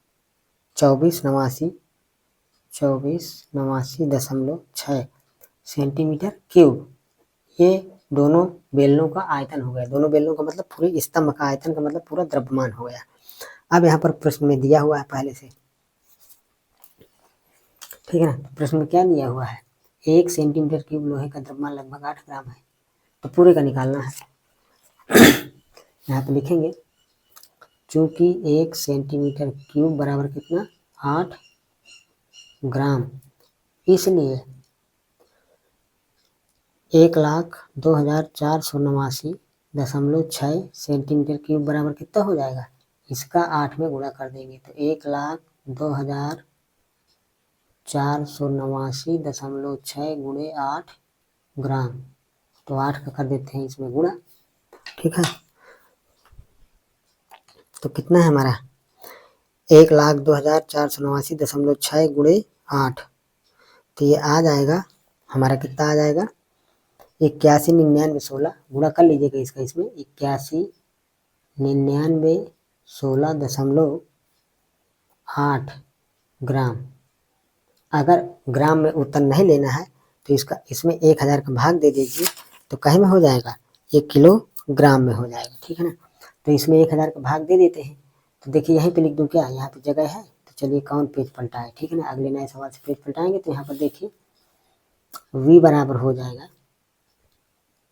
24 89 सेंटीमीटर क्यूब। ये दोनों बेलनों का आयतन हो गया। दोनों बेलनों का मतलब पूरे स्तंभ का आयतन का मतलब पूरा द्रव्यमान हो गया। अब यहाँ पर प्रश्न में दिया हुआ है पहले से, ठीक है ना। तो प्रश्न में क्या दिया हुआ है 1 सेंटीमीटर क्यूब लोहे का द्रव्यमान लगभग 8 ग्राम है, तो पूरे का निकालना है। यहाँ पे लिखेंगे चूंकि 1 सेंटीमीटर क्यूब बराबर कितना 8 ग्राम, इसलिए 1,02,489.6 सेंटीमीटर क्यूब बराबर कितना हो जाएगा, इसका 8 में गुणा कर देंगे तो 1,02,489.6 गुणे 8 ग्राम, तो 8 का कर देते हैं इसमें गुणा, ठीक है। तो कितना है हमारा 1,02,489.6 गुणे 8, तो ये आ जाएगा हमारा कितना आ जाएगा 81,99,16 गुणा कर लीजिएगा इसका इसमें 81,99,16.8 ग्राम। अगर ग्राम में उत्तर नहीं लेना है तो इसका इसमें 1000 का भाग दे दीजिए तो कहीं में हो जाएगा ये किलोग्राम में हो जाएगा, ठीक है ना। तो इसमें 1000 का भाग दे देते हैं तो देखिए यहीं पे लिख दूं क्या, यहाँ पे जगह है तो चलिए कौन पेज पलटा है, ठीक है ना। अगले नए सवाल से पेज पलटाएंगे तो यहाँ पर देखिए v बराबर हो जाएगा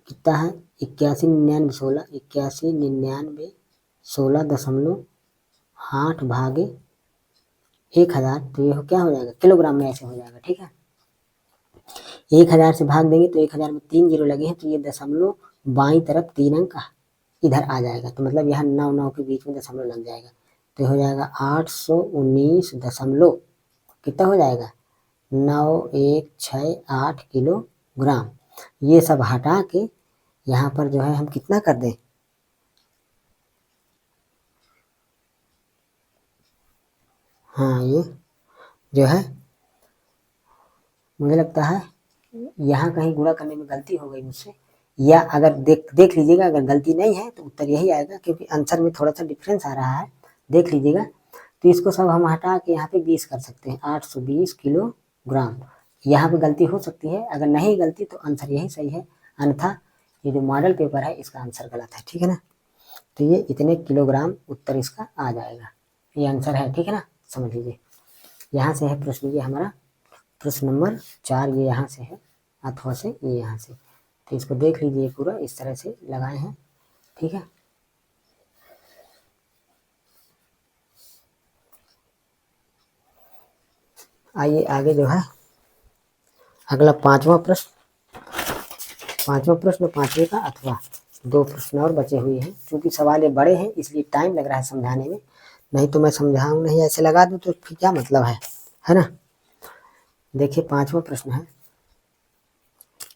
कितना है 81,99,16 81,99,16.8 भागे 1000, तो ये क्या हो जाएगा किलोग्राम में ऐसे हो जाएगा, ठीक है। 1000 से भाग देंगे तो 1000 में 3 जीरो लगे हैं तो ये दशमलव बाईं तरफ 3 अंक इधर आ जाएगा, तो मतलब यहाँ 9 9 के बीच में दशमलव लग जाएगा तो हो जाएगा 819 दशमलव कितना हो जाएगा 9168 किलोग्राम। ये सब हटा के यहाँ पर जो है हम कितना कर दें, हाँ ये जो है मुझे लगता है यहाँ कहीं गुणा करने में गलती हो गई मुझसे, या अगर देख लीजिएगा अगर गलती नहीं है तो उत्तर यही आएगा क्योंकि आंसर में थोड़ा सा डिफरेंस आ रहा है, देख लीजिएगा। तो इसको सब हम हटा के यहाँ पे 20 कर सकते हैं 820 किलोग्राम। यहाँ पे गलती हो सकती है, अगर नहीं गलती तो आंसर यही सही है, अन्यथा ये जो मॉडल पेपर है इसका आंसर गलत है, ठीक है ना। तो ये इतने किलोग्राम उत्तर इसका आ जाएगा, ये आंसर है, ठीक है ना, समझ लीजिए। यहाँ से है प्रश्न, ये हमारा प्रश्न नंबर 4 ये यहाँ से है अथवा से ये यहाँ से, तो इसको देख लीजिए पूरा इस तरह से लगाए हैं, ठीक है। आइए आगे जो है अगला पांचवा प्रश्न पांचवें का अथवा 2 प्रश्न और बचे हुए हैं। क्योंकि सवाल ये बड़े हैं इसलिए टाइम लग रहा है समझाने में, नहीं तो मैं समझाऊँ नहीं ऐसे लगा दूँ तो फिर क्या मतलब है ना। देखिए पांचवा प्रश्न है,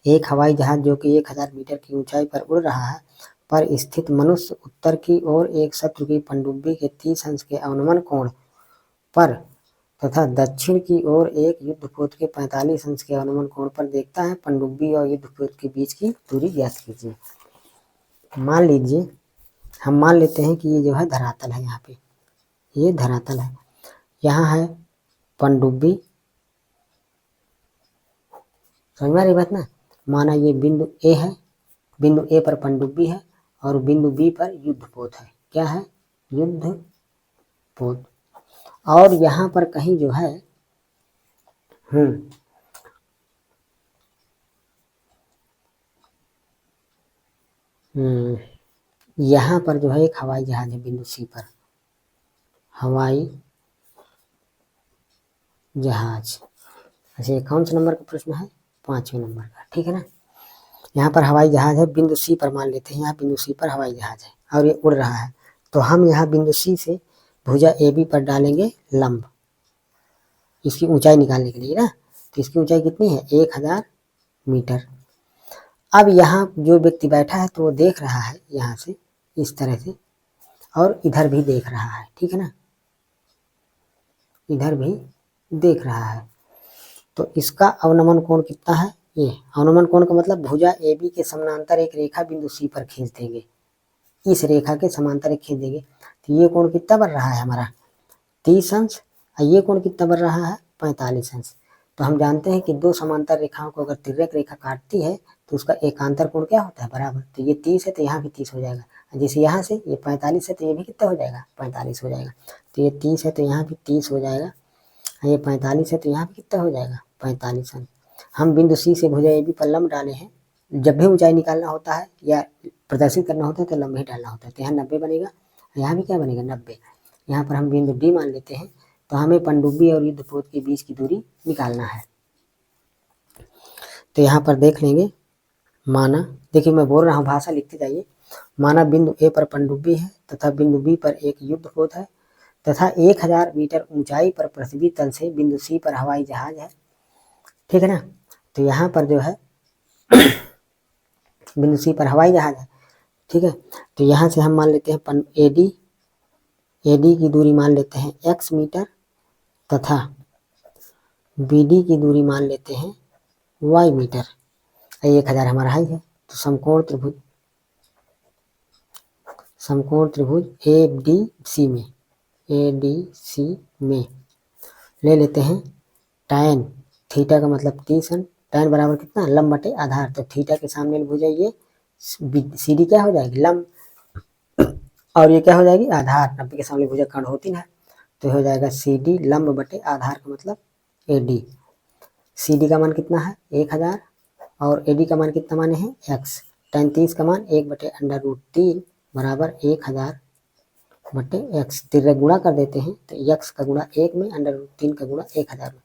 एक हवाई जहाज जो कि 1000 मीटर की ऊंचाई पर उड़ रहा है पर स्थित मनुष्य उत्तर की ओर एक शत्रु की पनडुब्बी के 30 अंश के अवनमन कोण पर तथा दक्षिण की ओर एक युद्धपोत के 45 अंश के अवनमन कोण पर देखता है। पनडुब्बी और युद्धपोत के बीच की दूरी ज्ञात कीजिए। मान लीजिए हम मान लेते हैं कि ये जो है धरातल है, यहाँ पे ये धरातल है, यहाँ है पनडुब्बी, समझ में आ रही बात ना। माना ये बिंदु ए है, बिंदु ए पर पनडुब्बी है और बिंदु बी पर युद्धपोत है। क्या है? युद्धपोत। और यहाँ पर कहीं जो है यहाँ पर जो है एक हवाई जहाज है बिंदु सी पर, हवाई जहाज। अच्छा, ये कौन सा नंबर का प्रश्न है? 5वें नंबर का, ठीक है ना। यहाँ पर हवाई जहाज है बिंदु सी पर, मान लेते हैं यहाँ बिंदु सी पर हवाई जहाज है और ये उड़ रहा है। तो हम यहाँ बिंदु सी से भुजा ए बी पर डालेंगे लंब, इसकी ऊंचाई निकालने के लिए ना। तो इसकी ऊंचाई कितनी है? 1000 मीटर। अब यहाँ जो व्यक्ति बैठा है तो वो देख रहा है यहाँ से इस तरह से, और इधर भी देख रहा है, ठीक है ना, इधर भी देख रहा है। तो इसका अवनमन कोण कितना है? ये अवनमन कोण का मतलब भुजा ए बी के समानांतर एक रेखा बिंदु सी पर खींच देंगे, इस रेखा के समांतर एक खींच देंगे। तो ये कोण कितना बन रहा है हमारा? 30 अंश। और ये कोण कितना बन रहा है? 45 अंश। तो हम जानते हैं कि दो समांतर रेखाओं को अगर तिर्यक रेखा काटती है तो उसका एकांतर कोण क्या होता है? बराबर। तो ये 30 है तो यहाँ भी 30 हो जाएगा, जैसे यहाँ से ये 45 है तो ये भी कितना हो जाएगा? 45 हो जाएगा। तो ये 30 है तो यहाँ भी 30 हो जाएगा, ये 45 है तो यहाँ भी कितना हो जाएगा? 45 अंश। हम बिंदु सी से भुजा ए बी पर लंब डाले हैं। जब भी ऊंचाई निकालना होता है या प्रदर्शित करना होता है तो लंब ही डालना होता है। तो यहाँ 90 बनेगा, यहाँ भी क्या बनेगा? 90। यहाँ पर हम बिंदु डी मान लेते हैं। तो हमें पनडुब्बी और युद्धपोत के बीच की दूरी निकालना है। तो यहाँ पर देख लेंगे, माना, देखिए मैं बोल रहा हूँ, भाषा लिखते जाइए। माना बिंदु ए पर पनडुब्बी है तथा बिंदु बी पर एक युद्धपोत है तथा 1000 मीटर ऊंचाई पर पृथ्वी तल से बिंदु सी पर हवाई जहाज है, ठीक है ना। तो यहाँ पर जो है बिंदु सी पर हवाई जहाज है, ठीक है। तो यहाँ से हम मान लेते हैं एडी की दूरी मान लेते हैं x मीटर तथा बीडी की दूरी मान लेते हैं y मीटर। 1000 हमारा हाई है। तो समकोण त्रिभुज ADC में ले लेते हैं tan थीटा का मतलब 30 अंश, tan बराबर कितना? लंब बटे आधार। तो थीटा के सामने भुजा ये CD क्या हो जाएगी? लंब, और ये क्या हो जाएगी? आधार। 90 के सामने भुजा कर्ण होती है तो हो जाएगा CD लंब बटे आधार का मतलब AD। CD का मान कितना है? 1000 और AD का मान कितना माने हैं? x। tan 30 का मान 1/√3 बराबर 1000 बटे x। तिर्यक गुणा कर देते हैं तो x का गुणा 1 में, √3 का गुणा 1000 में।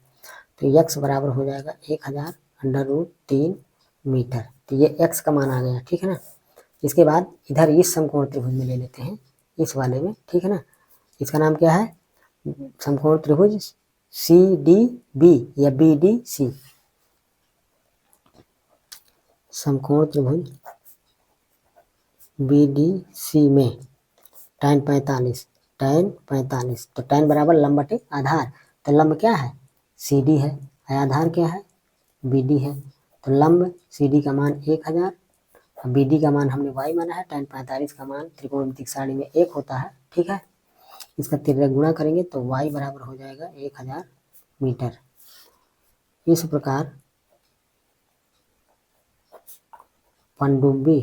तो x बराबर हो जाएगा 1000 √3 मीटर। तो ये x का मान आ गया, ठीक है ना। इसके बाद इधर इस समकोण त्रिभुज में ले लेते हैं, इस वाले में, ठीक है ना। इसका नाम क्या है? समकोण त्रिभुज CDB या BDC। समकोण त्रिभुज BDC में tan 45, तो tan बराबर लंब बटे आधार। तो लंब क्या है? CD है, आधार क्या है? BD है। तो लंब CD का मान 1000, BD का मान हमने y माना है, tan 45 का मान त्रिकोणमितिक सारणी में 1 होता है, ठीक है। इसका तिर्यक गुणा करेंगे तो y बराबर हो जाएगा 1000 मीटर। इस प्रकार पनडुब्बी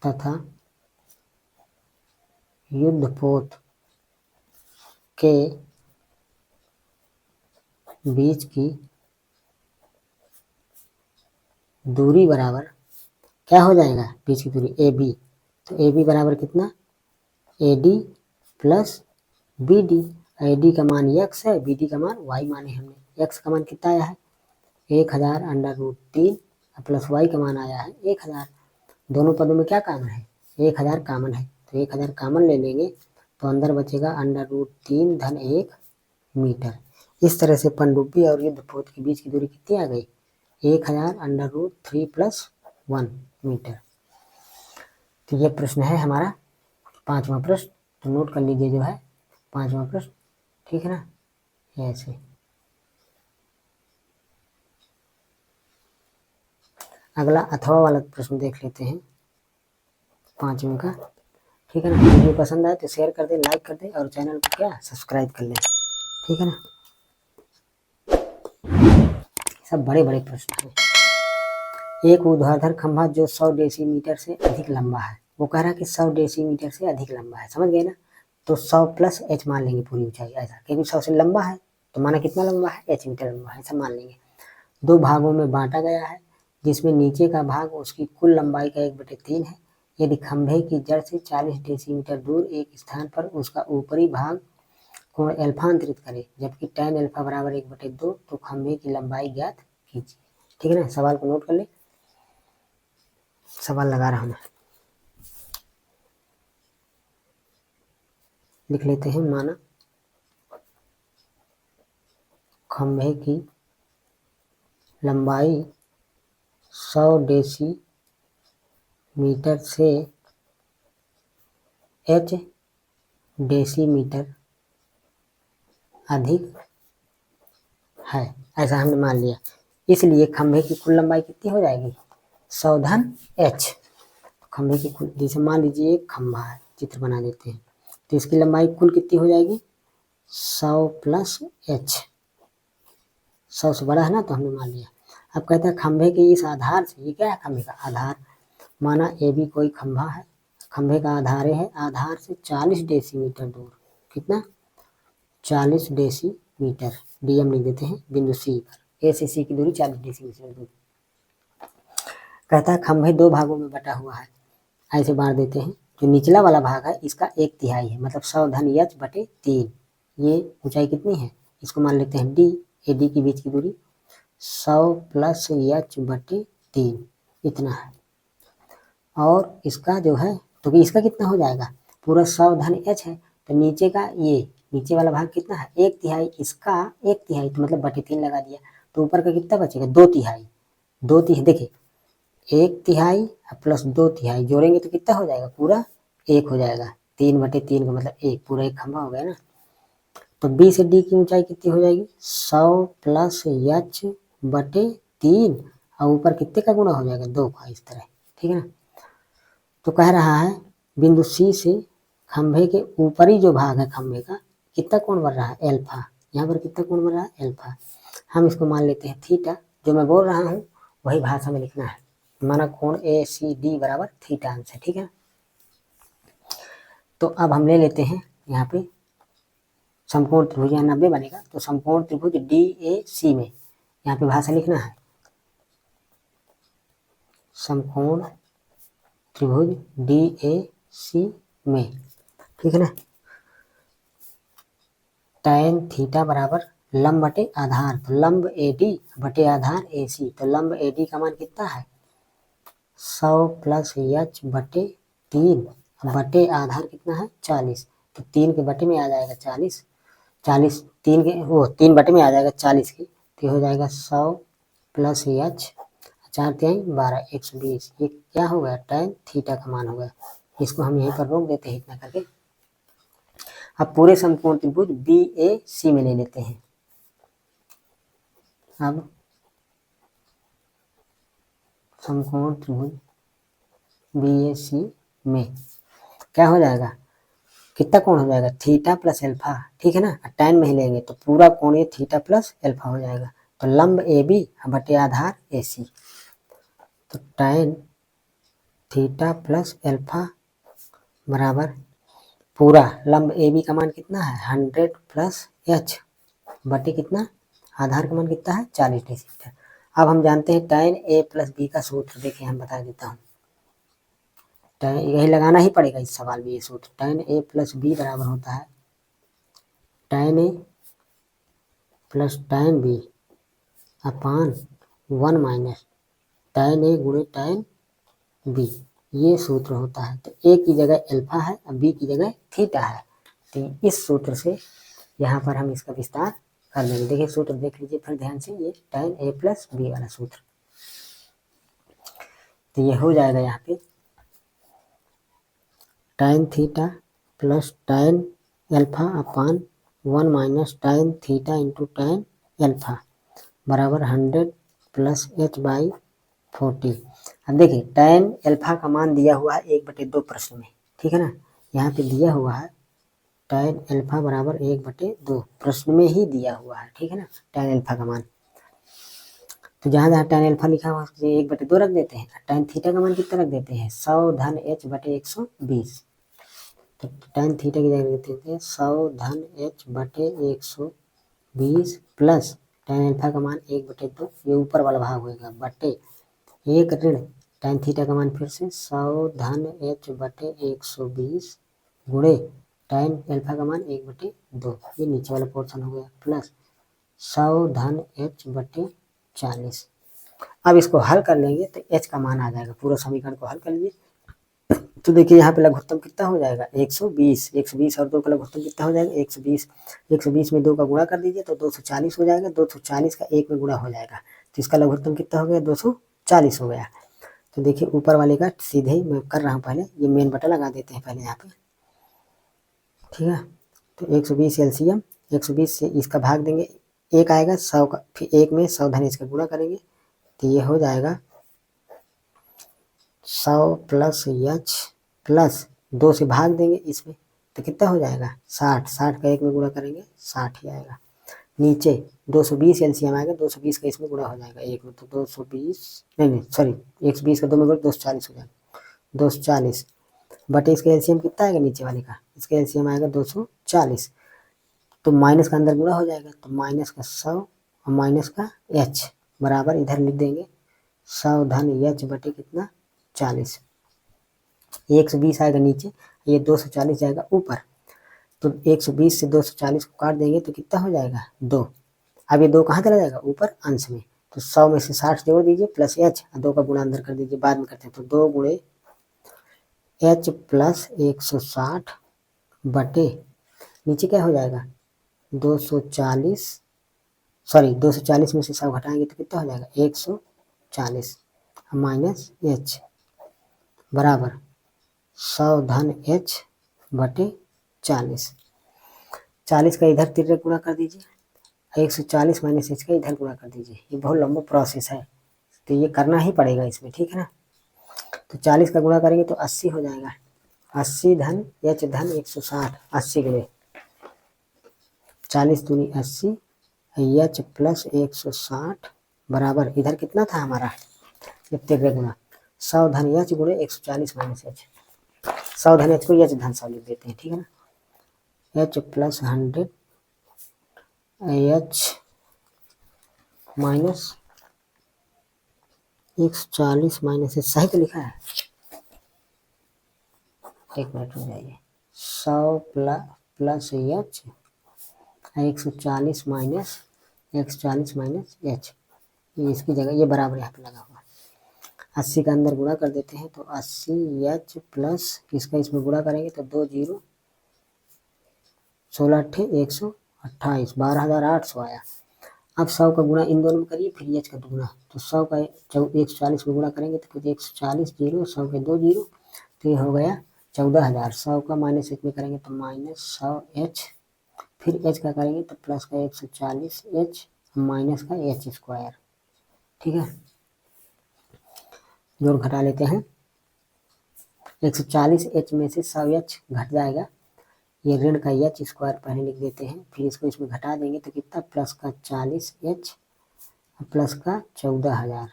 तथा युद्धपोत के बीच की दूरी बराबर क्या हो जाएगा? बीच की दूरी AB। तो AB बराबर कितना? AD plus BD। AD का मान x है, BD का मान y माने हमने। x का मान कितना आया है? 1000 √3 प्लस y का मान आया है 1000। दोनों पदों में क्या कॉमन है? 1000 कॉमन है। तो 1000 कॉमन ले लेंगे तो अंदर बचेगा √3 धन 1 मीटर। इस तरह से पनडुब्बी और युद्धपोत के बीच की दूरी कितनी आ गई? 1000 √3 प्लस 1 मीटर। तो ये प्रश्न है हमारा 5वां प्रश्न। तो नोट कर लीजिए जो है 5वां प्रश्न, ठीक है ना, ऐसे। अगला अथवा वाला प्रश्न देख लेते हैं 5वें का, ठीक है ना। वीडियो पसंद आए तो शेयर कर दें, लाइक कर दें और चैनल को क्या सब्सक्राइब कर लें, ठीक है ना। सब बड़े बड़े प्रश्न हैं। एक ऊर्ध्वाधर खंभा जो 100 डेसीमीटर से अधिक लंबा है, वो कह रहा है कि 100 डेसीमीटर से अधिक लंबा है, समझ गए ना। तो 100 प्लस h मान लेंगे पूरी ऊंचाई, ऐसा, क्योंकि 100 से लंबा है तो माना कितना लंबा है, h मीटर लंबा है, ऐसा मान लेंगे। 2 भागों में बांटा गया है, जिसमें नीचे का भाग उसकी कुल लंबाई का 1/3 है। यदि खंभे की जड़ से 40 डेसीमीटर दूर एक स्थान पर उसका ऊपरी भाग कोण अल्फा अंतरित करे, जबकि tan अल्फा बराबर 1/2, तो खंभे की लंबाई ज्ञात कीजिए, ठीक है ना। सवाल को नोट कर ले, सवाल लगा रहा हूं मैं, लिख लेते हैं। माना खंभे की लंबाई 100 डेसीमीटर से h डेसीमीटर अधिक है, ऐसा हमने मान लिया। इसलिए खंभे की कुल लंबाई कितनी हो जाएगी, 100 धन h। खंभे की कुल, जैसे मान लीजिए एक खंभा है, चित्र बना देते हैं, तो इसकी लंबाई कुल कितनी हो जाएगी, 100 प्लस h। 100 से बड़ा है ना, तो हमने मान लिया। अब कहता है खंभे के इस आधार से, ये क्या है, खंभे का आधार, माना ए बी कोई खंभा है, खंभे का आधार है, आधार से 40 डेसीमीटर दूर, कितना, 40 डेसीमीटर, डीएम लिख देते हैं, बिंदु सी पर, ए से सी की दूरी 40 डेसीमीटर दूर। कहता है खंभे 2 भागों में बटा हुआ है, ऐसे बांट देते हैं। जो निचला वाला भाग है इसका 1/3 है, मतलब 100 धन h/3। ये ऊंचाई कितनी है, इसको मान लेते हैं डी, ए डी के बीच की दूरी 100 प्लस h/3 इतना है। और इसका जो है, तो इसका कितना हो जाएगा, पूरा 100 धन h है, तो नीचे का ये नीचे वाला भाग कितना है, 1/3, इसका 1/3, तो मतलब 3 लगा दिया, तो ऊपर का कितना बचेगा, 2/3। 2/3 देखिए, 1/3 प्लस 2/3 जोड़ेंगे तो कितना हो जाएगा, पूरा 1 हो जाएगा। 3/3 का मतलब 1, पूरा एक खंभा हो गया ना। तो बी से डी की ऊंचाई कितनी हो जाएगी, 100 प्लस h/3, और ऊपर कितने का गुणा हो जाएगा, 2 का, इस तरह, ठीक है ना। तो कह रहा है बिंदु सी से खंभे के ऊपरी जो भाग है खंभे का, कितना कोण बन रहा है, अल्फा। यहाँ पर कितना कोण बन रहा है, अल्फा। हम इसको मान लेते हैं थीटा। जो मैं बोल रहा हूँ वही भाषा में लिखना है, माना कोण ए सी डी बराबर थीटा आंसर, ठीक है। तो अब हम ले लेते हैं यहाँ पे समकोण त्रिभुज, यहाँ 90 बनेगा, तो समकोण त्रिभुज डी ए सी में यहाँ पे भाषा लिखना है, समकोण त्रिभुज डी ए सी में, ठीक है ना। tan थीटा बराबर लंब बटे आधार, तो लंब ए डी बटे आधार ए सी, तो लंब ए डी का मान कितना है, 100 प्लस h/3 बटे आधार कितना है, 40, तो 3 के बटे में आ जाएगा 40, 40 3 के वो 3 बटे में आ जाएगा 40 की, तो हो जाएगा 100 प्लस h 4×3 12, 120। ये क्या हो गया, tan थीटा का मान हो गया। इसको हम यहीं पर रोक देते हैं इतना करके। अब पूरे समकोण त्रिभुज बी ए सी में ले लेते हैं। अब समकोण त्रिभुज बी ए सी में क्या हो जाएगा, कितना कोण हो जाएगा, थीटा प्लस अल्फा, ठीक है ना। tan में ही लेंगे तो पूरा कोण ये थीटा प्लस अल्फा हो जाएगा, तो लंब ए बी बटे आधार ए सी, तो tan थीटा प्लस अल्फा बराबर पूरा लंब ए बी का मान कितना है, 100 प्लस h बटे कितना, आधार का मान कितना है, 40 डेसीमीटर। अब हम जानते हैं tan a प्लस बी का सूत्र, देखिए हम बता देता हूँ, यही लगाना ही पड़ेगा इस सवाल में, ये सूत्र tan a प्लस बी बराबर होता है tan a plus tan b upon 1 minus tan a गुणे tan b, ये सूत्र होता है। तो a की जगह अल्फा है और b की जगह थीटा है, तो इस सूत्र से यहाँ पर हम इसका विस्तार कर लेंगे। देखिए सूत्र देख लीजिए फिर ध्यान से, ये tan a प्लस बी वाला सूत्र। तो ये हो जाएगा यहाँ पे tan theta plus tan alpha अपान 1 minus tan theta into tan alpha बराबर 100 प्लस h बाई 40। अब देखिए tan अल्फा का मान दिया हुआ है 1/2 प्रश्न में, ठीक है ना। यहाँ पे दिया हुआ है tan अल्फा बराबर 1/2 प्रश्न में ही दिया हुआ है, ठीक है ना, tan अल्फा का मान। तो जहाँ जहाँ tan अल्फा लिखा हुआ है 1/2 रख देते हैं। tan थीटा का मान कितना रख देते हैं 100 धन h बटे 120। तो tan थीटा की जगह देते हैं 100 धन h बटे 120 प्लस tan अल्फा का मान 1/2, ये ऊपर वाला भाग होगा बटे एक ऋण tan थीटा का मान फिर से 100 धन h बटे 120 गुणे tan अल्फा का मान 1/2, ये नीचे वाला पोर्शन हो गया प्लस 100 धन h बटे 40। अब इसको हल कर लेंगे तो h का मान आ जाएगा। पूरा समीकरण को हल कर लीजिए तो देखिए यहाँ पे लघुत्तम कितना हो जाएगा 120। 120 और 2 का लघुत्तम कितना हो जाएगा 120। 120 में 2 का गुणा कर दीजिए तो 240 हो जाएगा। 240 का 1 में गुणा हो जाएगा तो इसका लघुत्तम कितना हो गया 240 हो गया। तो देखिए ऊपर वाले का सीधे ही मैं कर रहा हूँ, पहले ये मेन बटन लगा देते हैं पहले यहाँ पे, ठीक है। तो 120 एलसीएम 120 से इसका भाग देंगे, एक आएगा 100 का, फिर एक में 100 धन इसका गुणा करेंगे तो ये हो जाएगा 100 प्लस h प्लस 2 से भाग देंगे इसमें तो कितना हो जाएगा 60। 60 का 1 में गुणा करेंगे 60 ही आएगा। नीचे 220 एलसीएम आएगा, 220 का इसमें गुणा हो जाएगा 1 में तो 220 नहीं सॉरी 120 का 2 में गुणा 240 हो जाएगा 240 बटे इसका एलसीएम कितना आएगा नीचे वाले का, इसका एलसीएम आएगा 240। तो माइनस का अंदर गुणा हो जाएगा तो माइनस का 100 और माइनस का h बराबर इधर लिख देंगे 100 धन h बटे कितना 40। 120 आएगा नीचे, ये 240 जाएगा ऊपर। तो 120 से 240 को काट देंगे तो कितना हो जाएगा 2। अब ये 2 कहाँ चला जाएगा ऊपर अंश में, तो 100 में से 60 जोड़ दीजिए प्लस h, 2 का गुणा अंदर कर दीजिए, बाद में करते हैं। तो 2 गुणे h प्लस 160 बटे नीचे क्या हो जाएगा 240, सॉरी 240 में से 100 घटाएंगे तो कितना हो जाएगा 140 माइनस h बराबर 100 धन h बटे 40। 40 का इधर तिरक गुणा कर दीजिए, 140 माइनस h का इधर गुणा कर दीजिए। ये बहुत लंबा प्रोसेस है तो ये करना ही पड़ेगा इसमें, ठीक है ना। तो 40 का गुणा करेंगे तो 80 हो जाएगा, 80 धन h धन 160, 80 गुणे 40 दूनी 80 h प्लस 160 बराबर इधर कितना था हमारा ये तिरक गुणा 100 धन h गुणे 140 माइनस h, 100 धन h को h धन 100 लिख देते हैं, ठीक है ना। h plus 100 h minus 140 minus h सही तो लिखा है, एक मिनट हो जाइए। 100 plus h 140 minus 140 minus h, ये इसकी जगह ये बराबर यहाँ पे लगा हुआ। 80 का अंदर गुणा कर देते हैं तो 80 h प्लस इसका इसमें गुणा करेंगे तो 2 0 16 अट्ठे 128 12,800 आया। अब 100 का गुणा इन दोनों में करिए फिर h का गुणा, तो 100 का 140 में गुणा करेंगे तो फिर 140 जीरो 100 के 2 जीरो तो ये हो गया 14,000। 100 का माइनस h में करेंगे तो माइनस 100 h, फिर h का करेंगे तो प्लस का 140 h माइनस का h स्क्वायर, ठीक है। जोड़ घटा लेते हैं, 140 h में से 100 h घट जाएगा, ये ऋण का h स्क्वायर पहले लिख देते हैं, फिर इसको इसमें घटा देंगे तो कितना प्लस का 40 h प्लस का 14,000,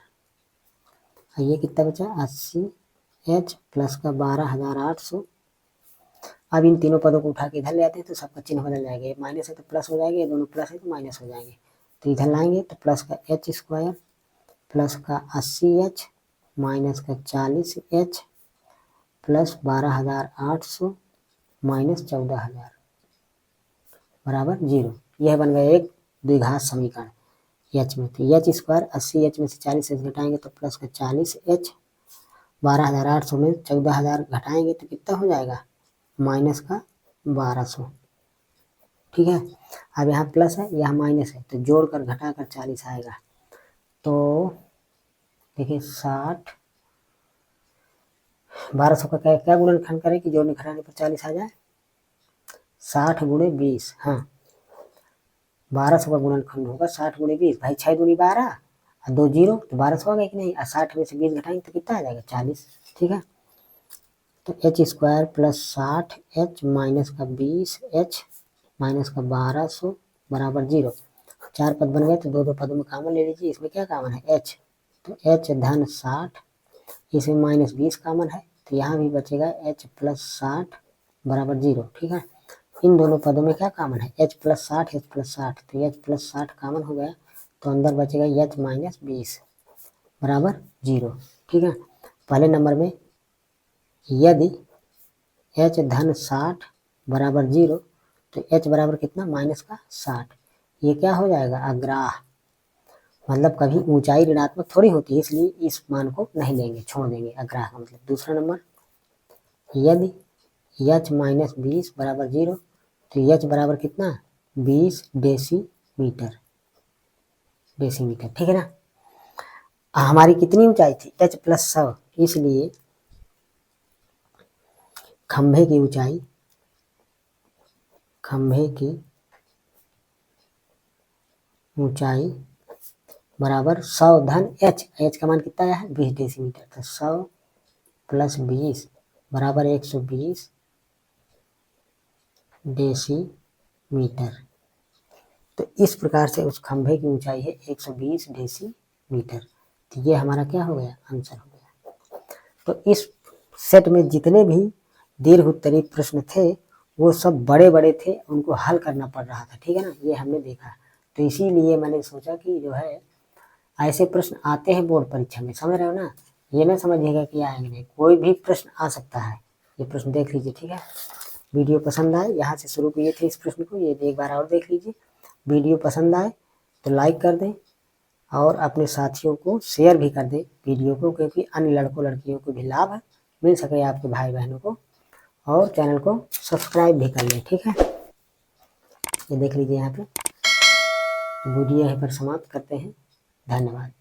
ये कितना बचा 80 h प्लस का 12,800। अब इन तीनों पदों को उठा के इधर ले आते हैं तो सबका चिन्ह बदल जाएगा, ये माइनस है तो प्लस हो जाएगा, ये दोनों प्लस है तो माइनस हो जाएंगे। तो इधर लाएंगे तो प्लस का h स्क्वायर प्लस का 80 h माइनस का 40 h प्लस 12,800 माइनस 14,000 बराबर 0। यह बन गया एक द्विघात समीकरण h में। तो h स्क्वायर 80 h में से 40 h घटाएंगे तो प्लस का 40 h 12,800 में 14,000 घटाएंगे तो कितना हो जाएगा माइनस का 1200, ठीक है। अब यहाँ प्लस है यहाँ माइनस है तो जोड़कर घटाकर 40 आएगा। तो देखिए 60 1200 का क्या क्या गुणनखंड करें कि जोड़ने घटाने पर 40 आ जाए? 60 गुणे 20। हाँ, 1200 का गुणनखंड होगा 60 गुणे 20। भाई 6 दूनी 12 और 2 जीरो, तो 1200 आ गया कि नहीं? और 60 में से 20 घटाएंगे तो कितना आ जाएगा? 40। ठीक है, तो H square plus 60 H minus का 20 एच माइनस का 1200 बराबर 0। 4 पद बन गए तो दो पदों में कॉमन ले लीजिए। इसमें क्या कॉमन है? एच, तो एच धन 60, इसमें माइनस 20 कॉमन है, तो यहाँ भी बचेगा एच प्लस 60 बराबर 0। ठीक है, इन दोनों पदों में क्या कॉमन है? एच प्लस 60 एच प्लस 60, तो एच प्लस 60 कॉमन हो गया, तो अंदर बचेगा एच माइनस 20 बराबर 0। ठीक है, पहले नंबर में यदि एच धन 60 बराबर 0, तो एच बराबर कितना? माइनस का 60। ये क्या हो जाएगा? अग्राह, मतलब कभी ऊंचाई ऋणात्मक थोड़ी होती है, इसलिए इस मान को नहीं लेंगे, छोड़ देंगे। अग्राह का मतलब। दूसरा नंबर, यदि एच माइनस 20 बराबर 0, तो एच बराबर कितना? 20 डेसीमीटर। डेसीमीटर, ठीक है ना। हमारी कितनी ऊंचाई थी? एच प्लस 100, इसलिए खंभे की ऊंचाई, खंभे की ऊंचाई बराबर 100 धन एच। एच का मान कितना आया है? 20 डेसीमीटर। तो 100 प्लस 20 बराबर 120 डेसीमीटर। तो इस प्रकार से उस खंभे की ऊंचाई है 120 डेसीमीटर। तो ये हमारा क्या हो गया? आंसर हो गया। तो इस सेट में जितने भी दीर्घ उत्तरीय प्रश्न थे वो सब बड़े बड़े थे, उनको हल करना पड़ रहा था। ठीक है ना, ये हमने देखा। तो इसीलिए मैंने सोचा कि जो है ऐसे प्रश्न आते हैं बोर्ड परीक्षा में, समझ रहे हो ना। ये ना समझिएगा कि आएंगे नहीं, कोई भी प्रश्न आ सकता है। ये प्रश्न देख लीजिए। ठीक है, वीडियो पसंद आए, यहाँ से शुरू किए थे इस प्रश्न को, ये एक बार और देख लीजिए। वीडियो पसंद आए तो लाइक कर दें और अपने साथियों को शेयर भी कर दें वीडियो को, क्योंकि अन्य लड़कों लड़कियों को भी लाभ मिल सके, आपके भाई बहनों को। और चैनल को सब्सक्राइब भी कर लें। ठीक है, ये देख लीजिए यहाँ पे। वीडियो यहीं पर समाप्त करते हैं। धन्यवाद।